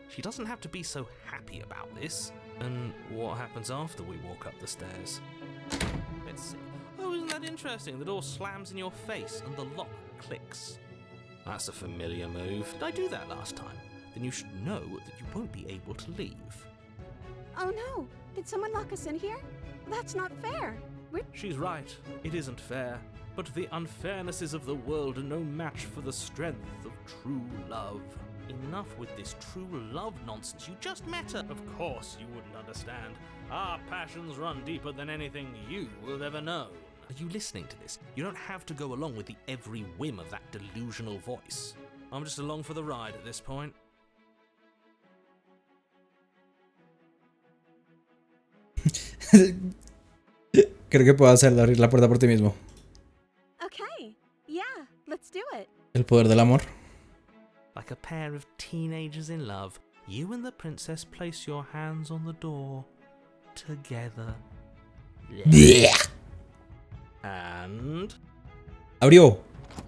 She doesn't have to be so happy about this. And what happens after we walk up the stairs? Let's see. Oh, isn't that interesting? The door slams in your face and the lock clicks. That's a familiar move. Did I do that last time? Then you should know that you won't be able to leave. Oh no! Did someone lock us in here? That's not fair. She's right. It isn't fair. But the unfairnesses of the world are no match for the strength of true love. Enough with this true love nonsense. You just met her. Of course you wouldn't understand. Our passions run deeper than anything you will ever know. Are you listening to this? You don't have to go along with the every whim of that delusional voice. I'm just along for the ride at this point. Creo que puedo hacerlo, abrir la puerta por ti mismo. Okay, yeah, let's do it. El poder del amor. Like a pair of teenagers in love, you and the princess place your hands on the door together. Blech. And Abrió.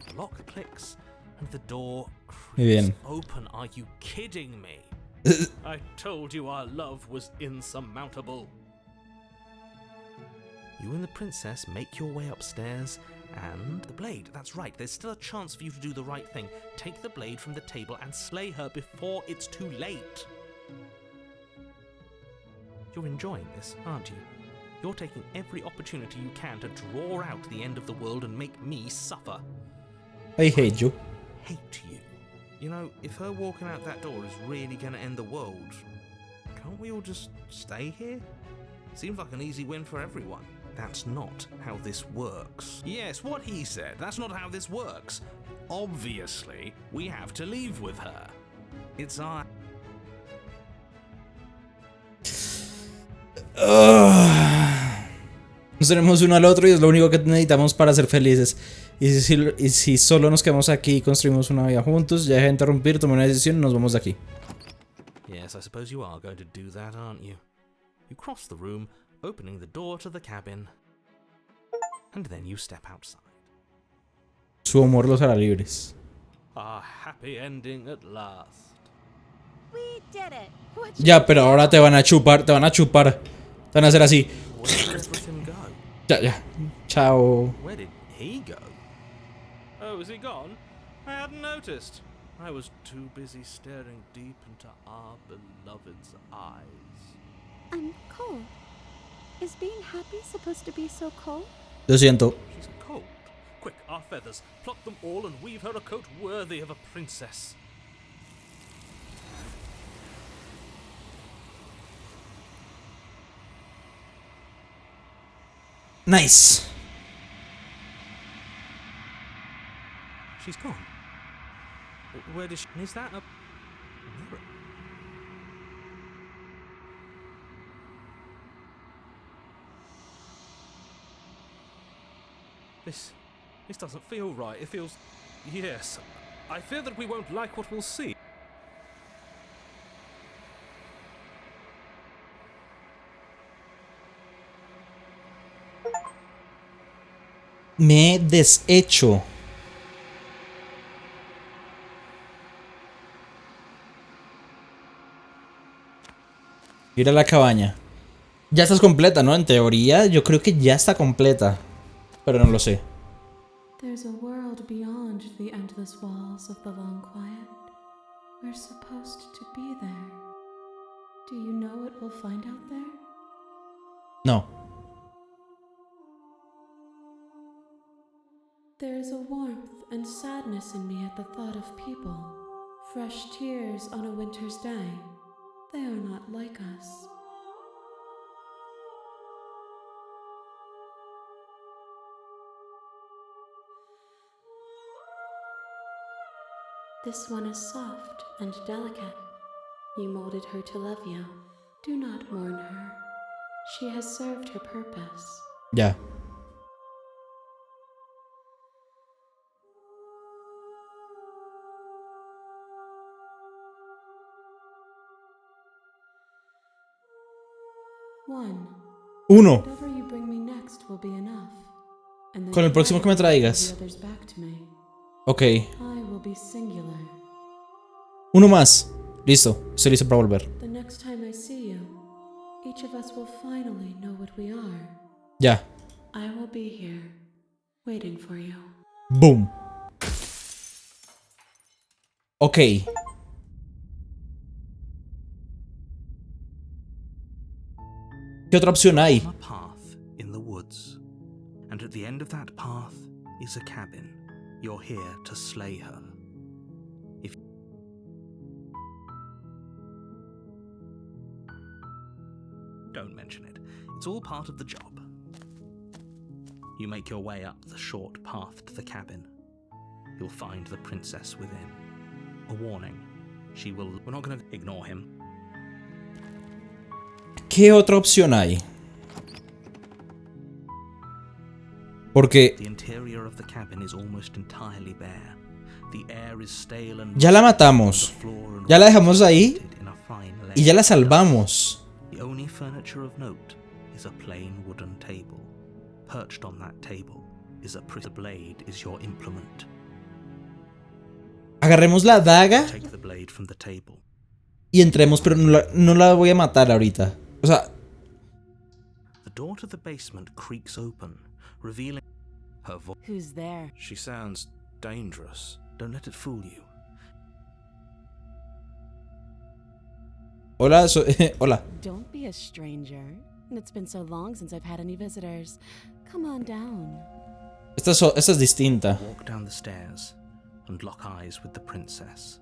the lock clicks and the door Muy bien. creaks open. Are you kidding me? I told you our love was insurmountable. You and the princess make your way upstairs, and the blade, that's right, there's still a chance for you to do the right thing. Take the blade from the table and slay her before it's too late. You're enjoying this, aren't you? You're taking every opportunity you can to draw out the end of the world and make me suffer. I hate you. Hate you. You know, if her walking out that door is really gonna end the world, can't we all just stay here? Seems like an easy win for everyone. That's not how this works. Yes, what he said. That's not how this works. Obviously, we have to leave with her. It's our... tenemos uno al otro y es lo único que necesitamos para ser felices. Y si solo nos quedamos aquí y construimos una vida juntos, ya deja de interrumpir, toma una decisión y nos vamos de aquí. Yes, I suppose you are going to do that, aren't you? You cross the room, opening the door to the cabin, and then you step outside. Su humor los hará libres. A happy ending at last. We did it. Ya, pero ahora te van a chupar, te van a chupar. Te van a hacer así. Where did everything go? Ya. Chao. Where did he go? Oh, is he gone? I hadn't noticed. I was too busy staring deep into our beloved's eyes. I'm cold. Is being happy supposed to be so cold? Lo siento. She's cold. Quick, our feathers. Pluck them all and weave her a coat worthy of a princess. Nice. She's gone. Where did she... Is that a mirror? This doesn't feel right. It feels... Yes. I fear that we won't like what we'll see. Me he deshecho. Ir a la cabaña. Ya estás completa, ¿no? En teoría, yo creo que ya está completa. Pero no lo sé. There's a world beyond the endless walls of the long quiet. We're supposed to be there. Do you know what we'll find out there? No. There's a warmth and sadness in me at the thought of people. Fresh tears on a winter's day. They are not like us. This one is soft and delicate. You molded her to love you. Do not mourn her. She has served her purpose. Ya. One. Uno. Whatever you bring me next will be enough. And then Con el próximo que me traigas. the others back to me. Ok. I will be singular. Uno más. Listo. Estoy listo para volver. The next time I see you, each of us will finally know what we are. Ya. I will be here, waiting for you. Boom. Ok. ¿Qué otra opción hay? A path in the woods, and at the end of that path is a cabin. You're here to slay her. Don't mention it. It's all part of the job. You make your way up the short path to the cabin. You'll find the princess within. A warning. She will... We're not going to ignore him. ¿Qué otra opción hay? Porque The interior of the cabin is almost entirely bare. The air is stale and ya la matamos. Ya la dejamos ahí y ya la salvamos. The only furniture of note is a plain wooden table. Perched on that table is a the blade is your implement. Agarremos la daga Take the blade from the table. y entremos, pero no la voy a matar ahorita. O sea, The door to the basement creaks open, revealing her voice. Who's there? She sounds dangerous. Don't let it fool you. hola, hola. Don't be a stranger. It's been so long since I've had any visitors. Come on down. Esta es distinta. Walk down the stairs and lock eyes with the princess.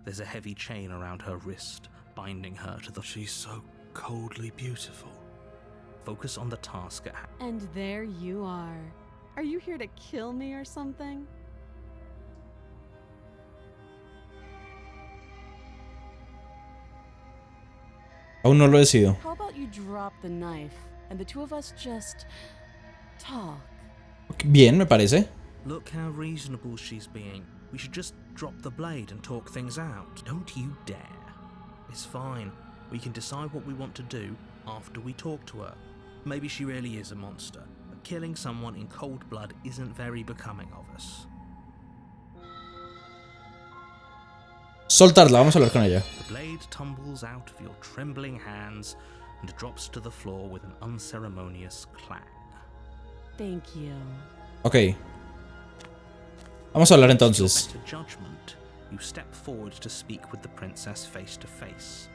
There's a heavy chain around her wrist, binding her to the... She's so coldly beautiful. Focus on the task at hand. And there you are. Are you here to kill me or something? Aún no lo decido. How about you drop the knife and the two of us just Talk. Bien, me parece. Look how reasonable she's being. We should just drop the blade and talk things out. Don't you dare. It's fine. We can decide what we want to do after we talk to her. Maybe she really is a monster, but killing someone in cold blood isn't very becoming of us. Soltarla, vamos a hablar con ella. The blade tumbles out of your trembling hands and drops to the floor with an unceremonious clang. Thank you. Ok. Vamos a hablar With your entonces. better judgment, you step forward to speak with the princess face to face,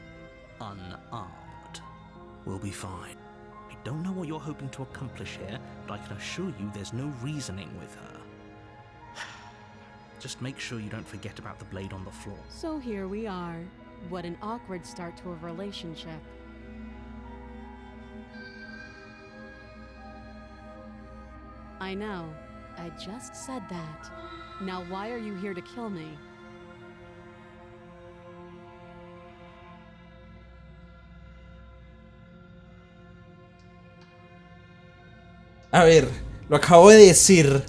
unarmed. We'll be fine. I don't know what you're hoping to accomplish here, but I can assure you there's no reasoning with her. Just make sure you don't forget about the blade on the floor. So here we are. What an awkward start to a relationship. I know. I just said that. Now why are you here to kill me? A ver, lo acabo de decir.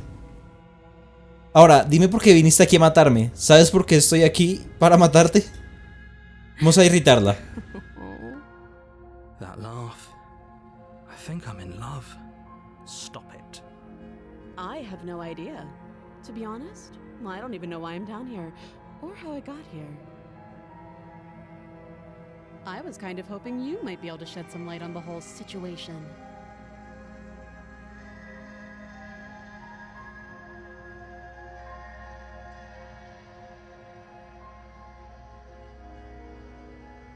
Ahora, dime por qué viniste aquí a matarme. ¿Sabes por qué estoy aquí para matarte? Vamos a irritarla. That laugh. I think I'm in love. Stop it. I have no idea. To be honest, I don't even know why I'm down here, or how I got here. I was kind of hoping you might be able to shed some light on the whole situation.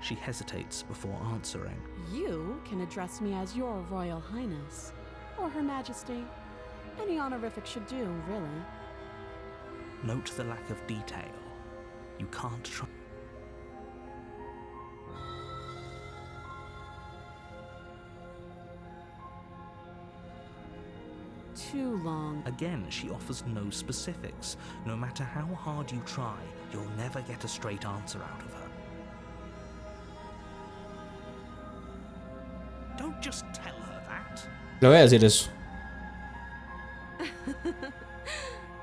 She hesitates before answering. You can address me as Your Royal Highness, or Her Majesty. Any honorific should do, really. Note the lack of detail. You can't try. Too long. Again, she offers no specifics. No matter how hard you try, you'll never get a straight answer out of her. Don't just tell her that. Le voy a decir eso.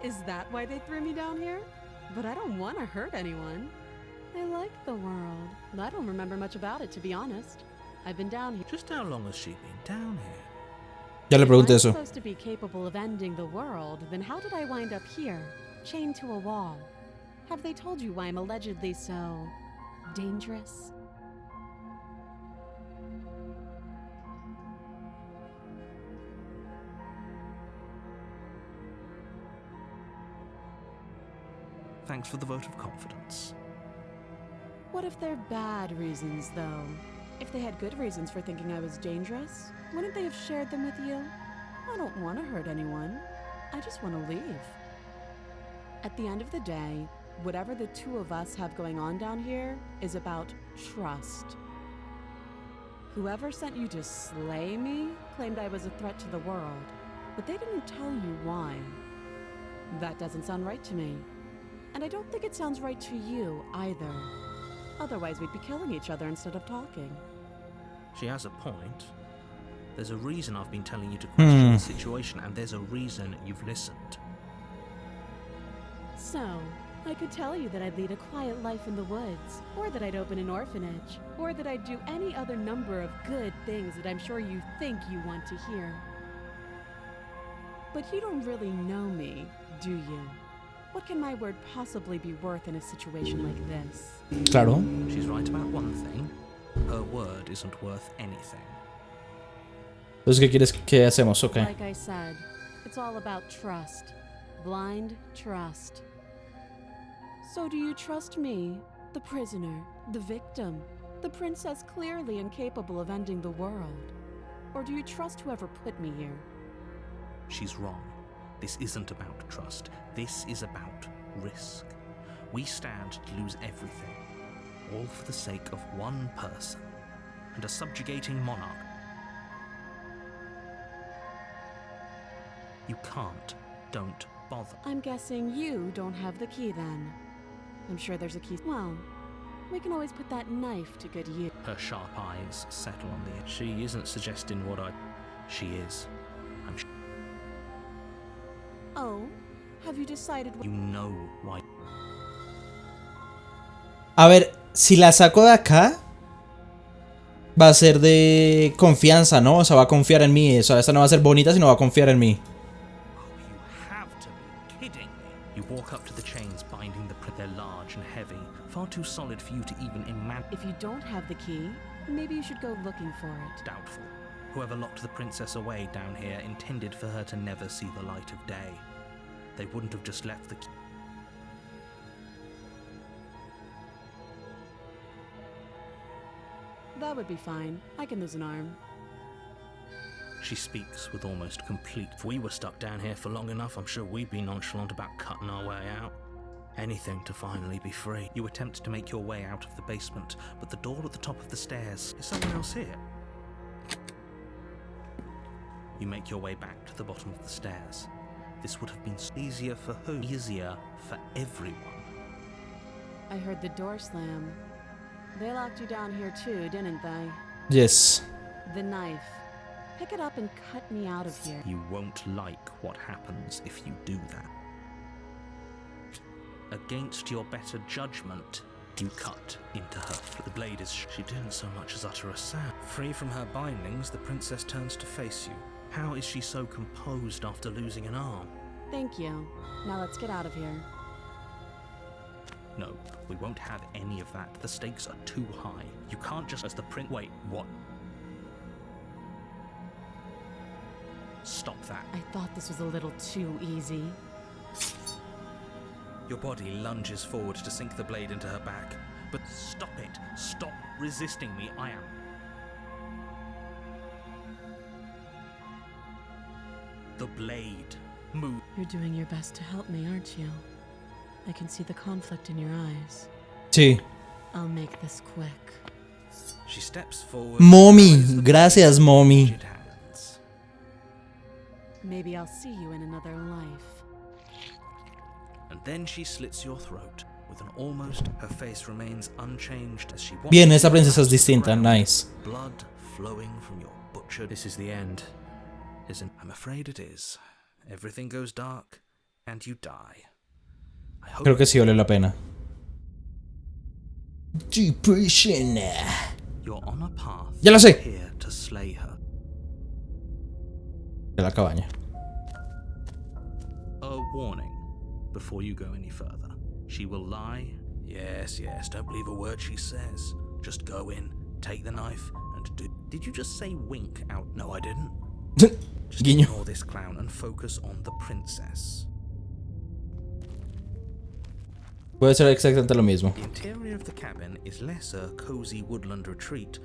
Is that why they threw me down here? But I don't want to hurt anyone. I like the world. I don't remember much about it, to be honest. I've been down here. Just how long has she been down here? Ya le If pregunté I'm eso. supposed to be capable of ending the world, then how did I wind up here, chained to a wall? Have they told you why I'm allegedly so dangerous? Thanks for the vote of confidence. What if they're bad reasons, though? If they had good reasons for thinking I was dangerous, wouldn't they have shared them with you? I don't want to hurt anyone. I just want to leave. At the end of the day, whatever the two of us have going on down here is about trust. Whoever sent you to slay me claimed I was a threat to the world, but they didn't tell you why. That doesn't sound right to me. And I don't think it sounds right to you either. Otherwise, we'd be killing each other instead of talking. She has a point. There's a reason I've been telling you to question the situation, and there's a reason you've listened. So, I could tell you that I'd lead a quiet life in the woods, or that I'd open an orphanage, or that I'd do any other number of good things that I'm sure you think you want to hear. But you don't really know me, do you? What can my word possibly be worth in a situation like this? Claro. She's right about one thing. Her word isn't worth anything. Entonces, ¿qué quieres que hacemos? Ok. Like I said, it's all about trust. Blind trust. So do you trust me, the prisoner, the victim, the princess clearly incapable of ending the world? Or do you trust whoever put me here? She's wrong. This isn't about trust. This is about risk. We stand to lose everything, all for the sake of one person and a subjugating monarch. You can't. Don't bother. I'm guessing you don't have the key then. I'm sure there's a key. Well, we can always put that knife to good use. Her sharp eyes settle on the edge. She isn't suggesting what I... She is. I'm Oh, have you decided You know why. A ver, si la saco de acá, va a ser de confianza, ¿no? O sea, va a confiar en mí. O sea, esta no va a ser bonita, sino va a confiar en mí. Oh, you have to be kidding me. You walk up to the chains binding the they're large and heavy, far too solid for you to even imagine. If you don't have the key, maybe you should go looking for it. Doubtful. Whoever locked the princess away down here intended for her to never see the light of day. They wouldn't have just left the key. That would be fine. I can lose an arm. She speaks with almost complete. If we were stuck down here for long enough, I'm sure we'd be nonchalant about cutting our way out. Anything to finally be free. You attempt to make your way out of the basement, but the door at the top of the stairs. Is someone else here? You make your way back to the bottom of the stairs. This would have been easier for who? Easier for everyone. I heard the door slam. They locked you down here too, didn't they? Yes. The knife. Pick it up and cut me out of here. You won't like what happens if you do that. Against your better judgment, you cut into her. The blade is. She didn't so much as utter a sound. Free from her bindings, the princess turns to face you. How is she so composed after losing an arm? Thank you. Now let's get out of here. No, we won't have any of that. The stakes are too high. You can't just as the print. Wait, what? Stop that. I thought this was a little too easy. Your body lunges forward to sink the blade into her back. But stop it. Stop resisting me. I am. The blade. Move. You're doing your best to help me, aren't you? I can see the conflict in your eyes. Sí. I'll make this quick. She steps forward. Mommy, gracias, mommy. Hands. Maybe I'll see you in another life. And then she slits your throat with an almost. Her face remains unchanged as she. Bien, esta princesa es distinta. Nice. Blood flowing from your butcher. This is the end, isn't? I'm afraid it is. Everything goes dark, and you die. I hope. Creo que sí vale la pena. Depression. You're on a path. Ya lo sé. Here to slay her. De la cabaña. A warning before you go any further. She will lie. Yes, don't believe a word she says. Just go in, take the knife, and do. Did you just say wink out? No, I didn't. Just Guiño. ignore this clown and focus on the princess. Puede ser exactamente lo mismo. The interior of the cabin is less a cozy woodland retreat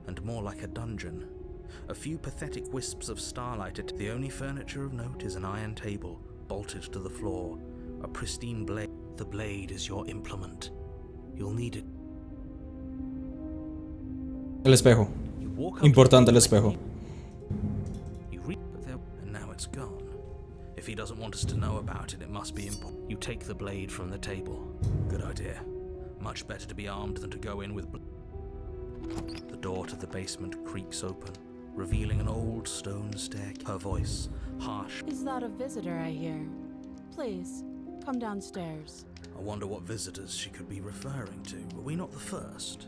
and more like a dungeon. A few pathetic wisps of starlight. The only furniture of note is an iron table bolted to the floor. A pristine blade. The blade is your implement. You'll need it. El espejo. You walk up Importante to el the espejo. You read, but there, and now it's gone. If he doesn't want us to know about it, it must be important. You take the blade from the table. Good idea. Much better to be armed than to go in with. The door to the basement creaks open, revealing an old stone staircase. Her voice, harsh. Is that a visitor I hear? Please, come downstairs. I wonder what visitors she could be referring to. Were we not the first?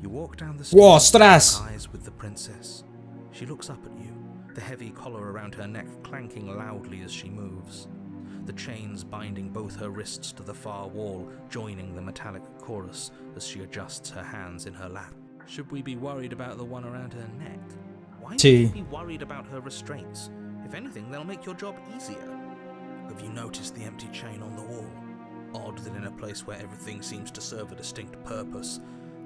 You walk down the Whoa, stairs, ostras! eyes with the princess. She looks up at you, the heavy collar around her neck clanking loudly as she moves. The chains binding both her wrists to the far wall, joining the metallic chorus as she adjusts her hands in her lap. Should we be worried about the one around her neck? Why should Sí. we be worried about her restraints? If anything, they'll make your job easier. Have you noticed the empty chain on the wall? Odd that in a place where everything seems to serve a distinct purpose,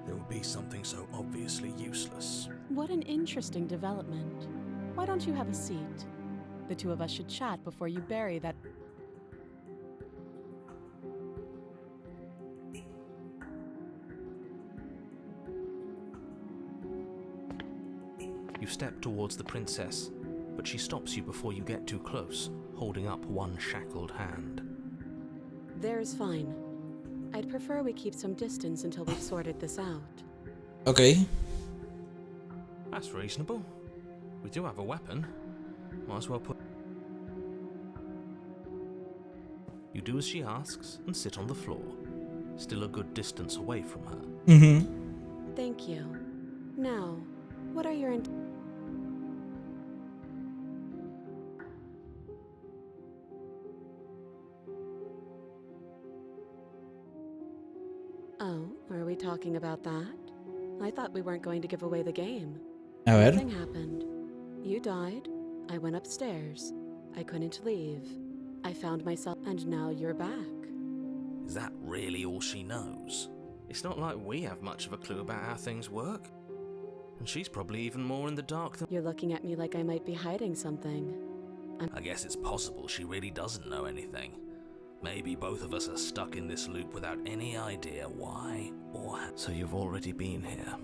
there would be something so obviously useless. What an interesting development. Why don't you have a seat? The two of us should chat before you bury that. You step towards the princess, but she stops you before you get too close, holding up one shackled hand. There's fine. I'd prefer we keep some distance until we've sorted this out. Ok. That's reasonable. We do have a weapon. Might as well put. You do as she asks and sit on the floor, still a good distance away from her. Mm-hmm. Thank you. Now, what are your Oh, are we talking about that? I thought we weren't going to give away the game. A ver. Nothing happened. You died. I went upstairs. I couldn't leave. I found myself, and now you're back. Is that really all she knows? It's not like we have much of a clue about how things work. And she's probably even more in the dark than... You're looking at me like I might be hiding something. I guess it's possible she really doesn't know anything. Maybe both of us are stuck in this loop without any idea why or how. So you've already been here.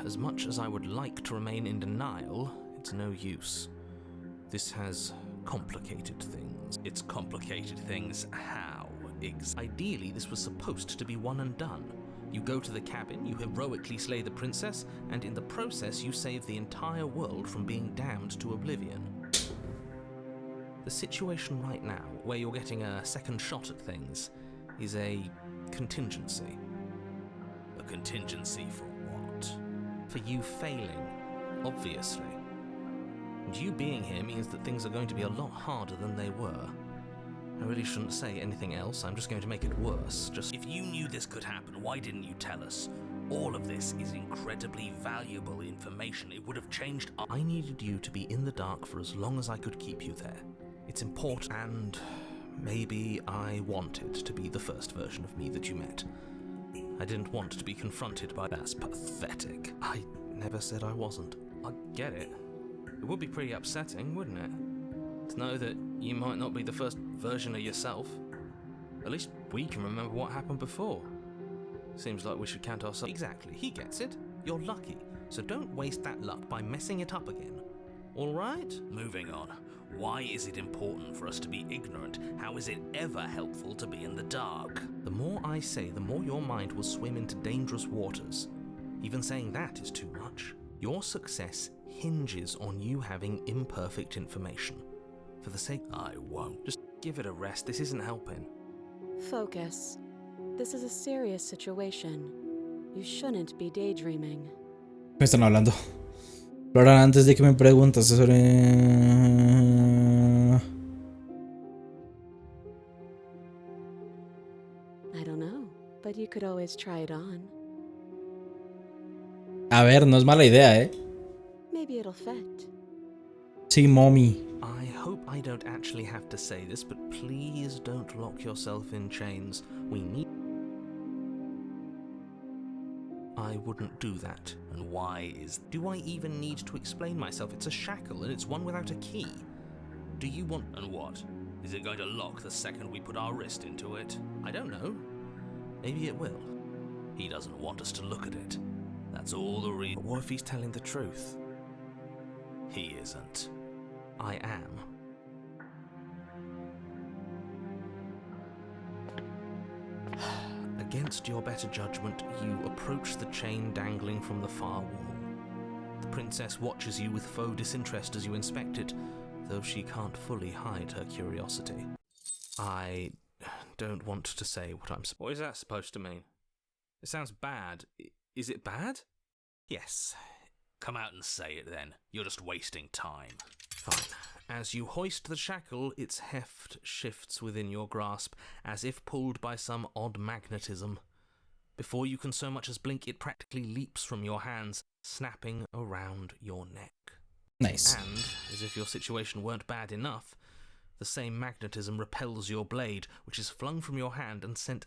As much as I would like to remain in denial, it's no use. This has complicated things. It's complicated things how? Ideally, this was supposed to be one and done. You go to the cabin, you heroically slay the princess, and in the process you save the entire world from being damned to oblivion. The situation right now, where you're getting a second shot at things, is a contingency. A contingency for what? For you failing, obviously. And you being here means that things are going to be a lot harder than they were. I really shouldn't say anything else, I'm just going to make it worse. If you knew this could happen, why didn't you tell us? All of this is incredibly valuable information. It would have changed... I needed you to be in the dark for as long as I could keep you there. It's important, and maybe I wanted to be the first version of me that you met. I didn't want to be confronted by that's pathetic. I never said I wasn't. I get it. It would be pretty upsetting, wouldn't it? To know that you might not be the first version of yourself. At least we can remember what happened before. Seems like we should count ourselves. Exactly, he gets it. You're lucky, so don't waste that luck by messing it up again. Alright? Moving on. Why is it important for us to be ignorant? How is it ever helpful to be in the dark? The more I say, the more your mind will swim into dangerous waters. Even saying that is too much. Your success hinges on you having imperfect information. For the sake... I won't. Just give it a rest, this isn't helping. Focus. This is a serious situation. You shouldn't be daydreaming. Me están hablando. Ahora, antes de que me preguntas sobre... I don't know, but you could always try it on. A ver, no es mala idea, ¿eh? Maybe it'll fit. Sí, mommy. I hope I don't actually have to say this, but please don't lock yourself in chains. We need... I wouldn't do that. And why is... Do I even need to explain myself? It's a shackle and it's one without a key. Do you want... And what? Is it going to lock the second we put our wrist into it? I don't know. Maybe it will. He doesn't want us to look at it. That's all the reason. What if he's telling the truth? He isn't. I am. Against your better judgment, you approach the chain dangling from the far wall. The princess watches you with faux disinterest as you inspect it, though she can't fully hide her curiosity. I don't want to say what I'm... What is that supposed to mean? It sounds bad. Is it bad? Yes. Come out and say it then. You're just wasting time. Fine. As you hoist the shackle, its heft shifts within your grasp, as if pulled by some odd magnetism. Before you can so much as blink, it practically leaps from your hands, snapping around your neck. Nice. And, as if your situation weren't bad enough, the same magnetism repels your blade, which is flung from your hand and sent...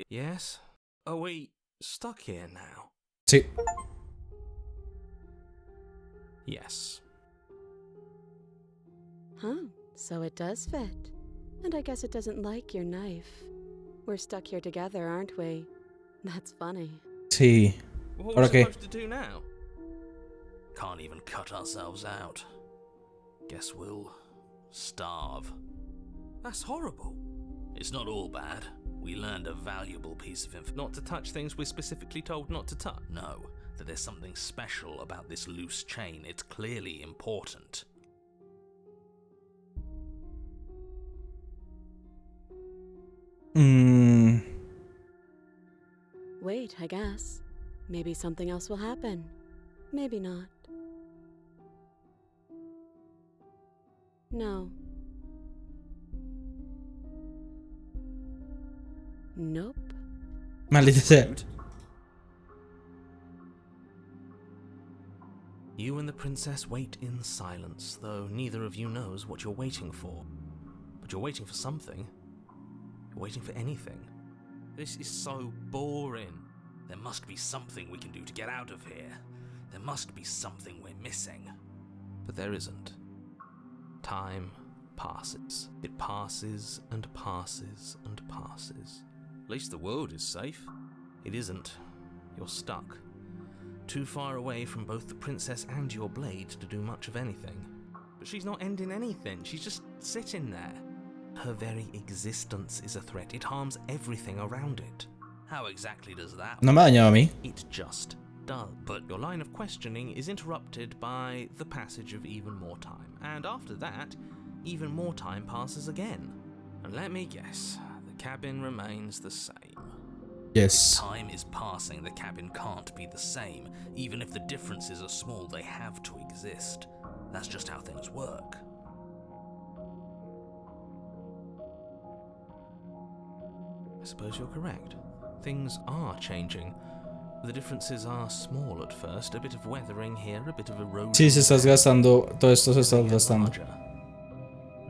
Yes? Are we stuck here now? Sí. Yes. Huh, so it does fit. And I guess it doesn't like your knife. We're stuck here together, aren't we? That's funny. Sí. What Ahora are we qué. supposed to do now? Can't even cut ourselves out. Guess we'll starve. That's horrible. It's not all bad. We learned a valuable piece of information. Not to touch things we're specifically told not to touch. No, that there's something special about this loose chain. It's clearly important. Mm, Wait, I guess. Maybe something else will happen. Maybe not. No. Nope. maldita sea. You and the princess wait in silence, though neither of you knows what you're waiting for. But you're waiting for something. You're waiting for anything. This is so boring. There must be something we can do to get out of here. There must be something we're missing. But there isn't. Time passes. It passes and passes and passes. At least the world is safe. It isn't. You're stuck. Too far away from both the princess and your blade to do much of anything. But she's not ending anything. She's just sitting there. Her very existence is a threat. It harms everything around it. How exactly does that No me ha dañado a mí. It just does. But your line of questioning is interrupted by the passage of even more time. And after that, even more time passes again. And let me guess, the cabin remains the same. Yes. Time is passing, the cabin can't be the same. Even if the differences are small, they have to exist. That's just how things work. I suppose you're correct. Things are changing. The differences are small at first, a bit of weathering here, a bit of erosion. Sí, se estás gastando. Todo esto se está Getting gastando. larger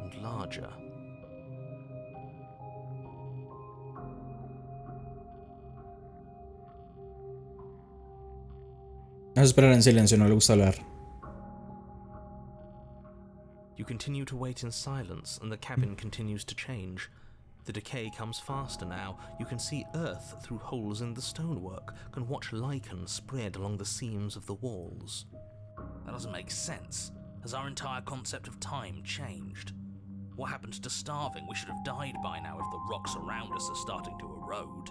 and larger. Vamos a esperar en silencio, no le gusta hablar. You continue to wait in silence, and the cabin continues to change. The decay comes faster now. You can see earth through holes in the stonework, can watch lichen spread along the seams of the walls. That doesn't make sense. Has our entire concept of time changed? What happened to starving? We should have died by now if the rocks around us are starting to erode.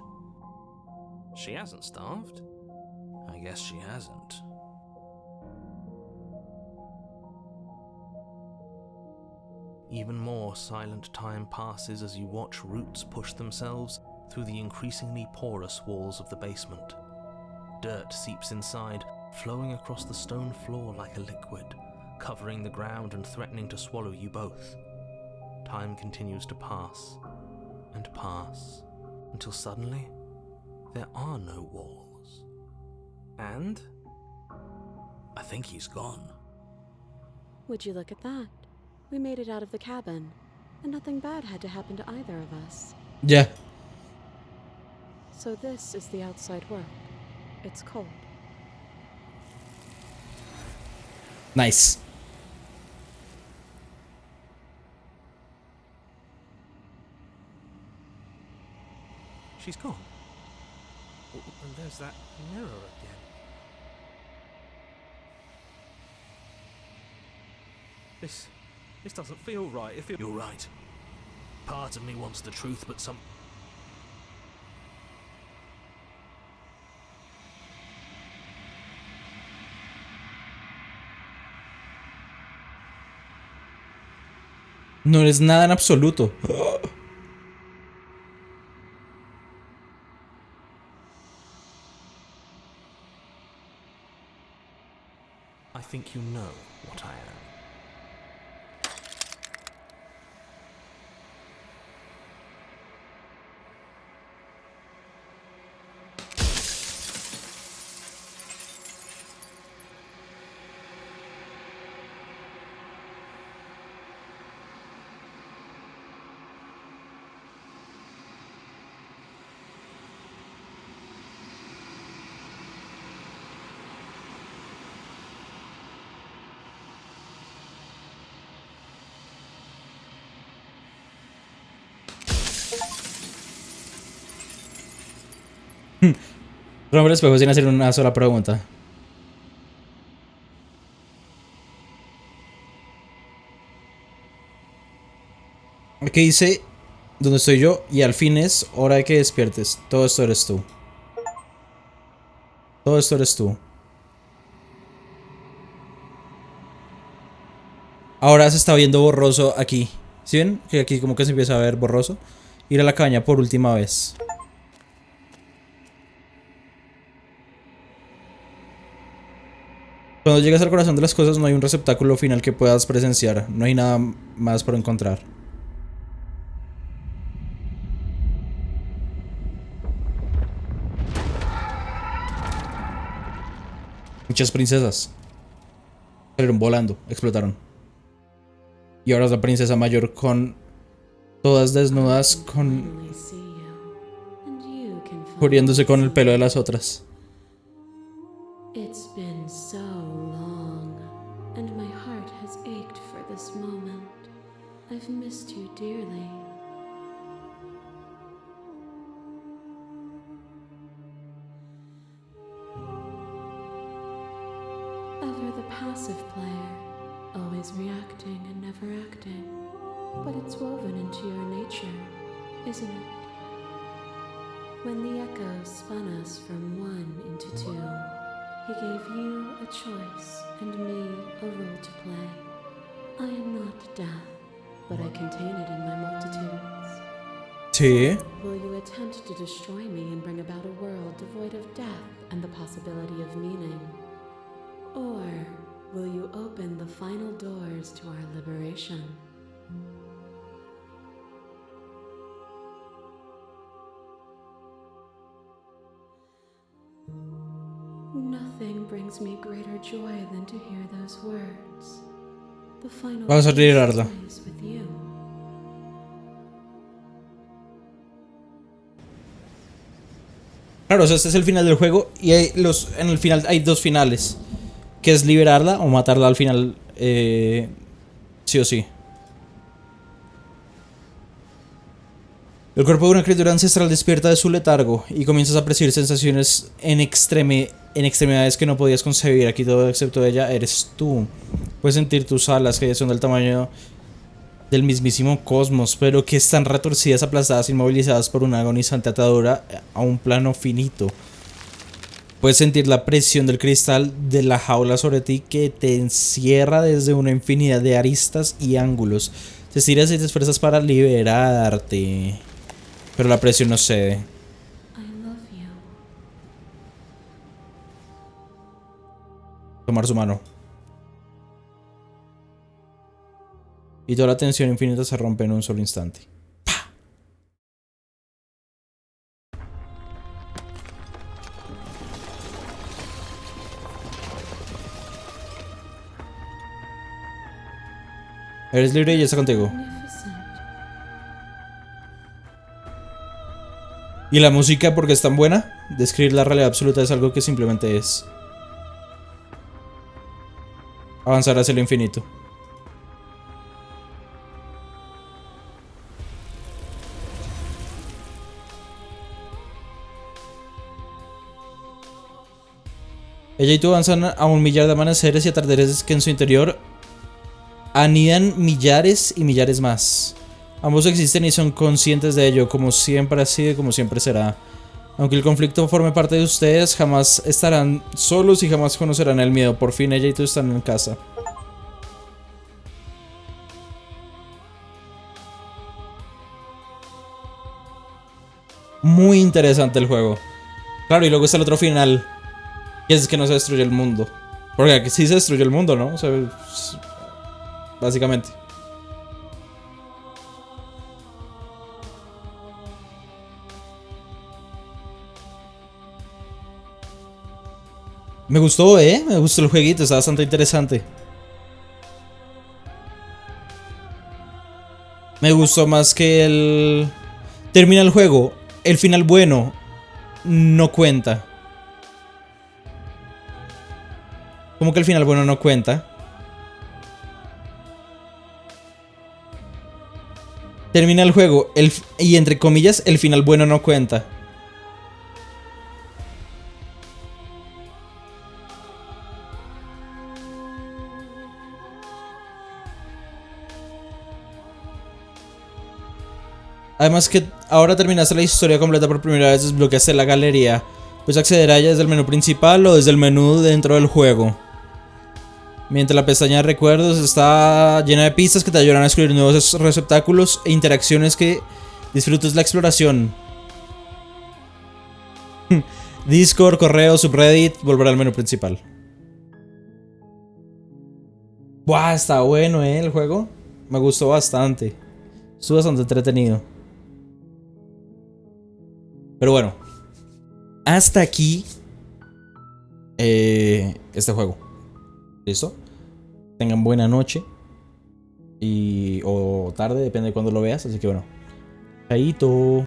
She hasn't starved. I guess she hasn't. Even more silent time passes as you watch roots push themselves through the increasingly porous walls of the basement. Dirt seeps inside, flowing across the stone floor like a liquid, covering the ground and threatening to swallow you both. Time continues to pass and pass until suddenly there are no walls. And I think he's gone. Would you look at that? We made it out of the cabin, and nothing bad had to happen to either of us. Yeah. So this is the outside world. It's cold. Nice. She's gone. And there's that mirror again. This doesn't feel right. You're right. Part of me wants the truth, but some... No eres nada en absoluto. I think you know what I am. Rompe el espejo sin hacer una sola pregunta. Aquí dice donde estoy yo y al fin es hora de que despiertes. Todo esto eres tú. Todo esto eres tú. Ahora se está viendo borroso aquí. ¿Sí ven? Que aquí como que se empieza a ver borroso. ir a la cabaña por última vez. Cuando llegas al corazón de las cosas no hay un receptáculo final que puedas presenciar. No hay nada más por encontrar. Muchas princesas salieron volando, explotaron. Y ahora es la princesa mayor con todas desnudas, cubriéndose con el pelo de las otras. It's been so long, and my heart has ached for this moment. I've missed you dearly. Ever the passive player, always reacting and never acting. But it's woven into your nature, isn't it? When the echoes spun us from one into two, he gave you a choice and me a role to play. I am not death, but I contain it in my multitudes. Sí. Will you attempt to destroy me and bring about a world devoid of death and the possibility of meaning? Or will you open the final doors to our liberation? Nothing brings me greater joy than to hear those words. The final Vamos a liberarla. peace with you. Claro, o sea, este es el final del juego y en el final hay dos finales, que es liberarla o matarla al final, sí o sí. El cuerpo de una criatura ancestral despierta de su letargo y comienzas a percibir sensaciones en extremidades que no podías concebir. Aquí todo excepto ella eres tú. Puedes sentir tus alas que son del tamaño del mismísimo cosmos, pero que están retorcidas, aplastadas, inmovilizadas por una agonizante atadura a un plano finito. Puedes sentir la presión del cristal de la jaula sobre ti que te encierra desde una infinidad de aristas y ángulos. Te estiras y te esfuerzas para liberarte, pero la presión no cede. I love you. Tomar su mano. Y toda la tensión infinita se rompe en un solo instante. ¡Pah! Eres libre y ya está contigo. Magnificent. ¿Y la música porque es tan buena? Describir la realidad absoluta es algo que simplemente es. Avanzar hacia el infinito. Ella y tú avanzan a un millar de amaneceres y atardeceres que en su interior anidan millares y millares más. Ambos existen y son conscientes de ello, como siempre ha sido y como siempre será. Aunque el conflicto forme parte de ustedes, jamás estarán solos y jamás conocerán el miedo. Por fin ella y tú están en casa. Muy interesante el juego. Claro, y luego está el otro final, que es que no se destruye el mundo. Porque aquí sí se destruye el mundo, ¿no? O sea, básicamente. Me gustó, me gustó el jueguito, está bastante interesante. Me gustó más que el... Termina el juego, el final bueno no cuenta. Como que el final bueno no cuenta. Termina el juego, y entre comillas, el final bueno no cuenta. Además que ahora terminaste la historia completa por primera vez, desbloqueaste la galería. Puedes acceder a ella desde el menú principal o desde el menú dentro del juego. Mientras la pestaña de recuerdos está llena de pistas que te ayudarán a descubrir nuevos receptáculos e interacciones que Disfrutas la exploración. Discord, correo, subreddit, volver al menú principal. Buah, está bueno, el juego. Me gustó bastante. Estuvo bastante entretenido. Pero bueno, hasta aquí este juego. ¿Listo? Tengan buena noche. O tarde, depende de cuándo lo veas. Así que bueno. Chaito.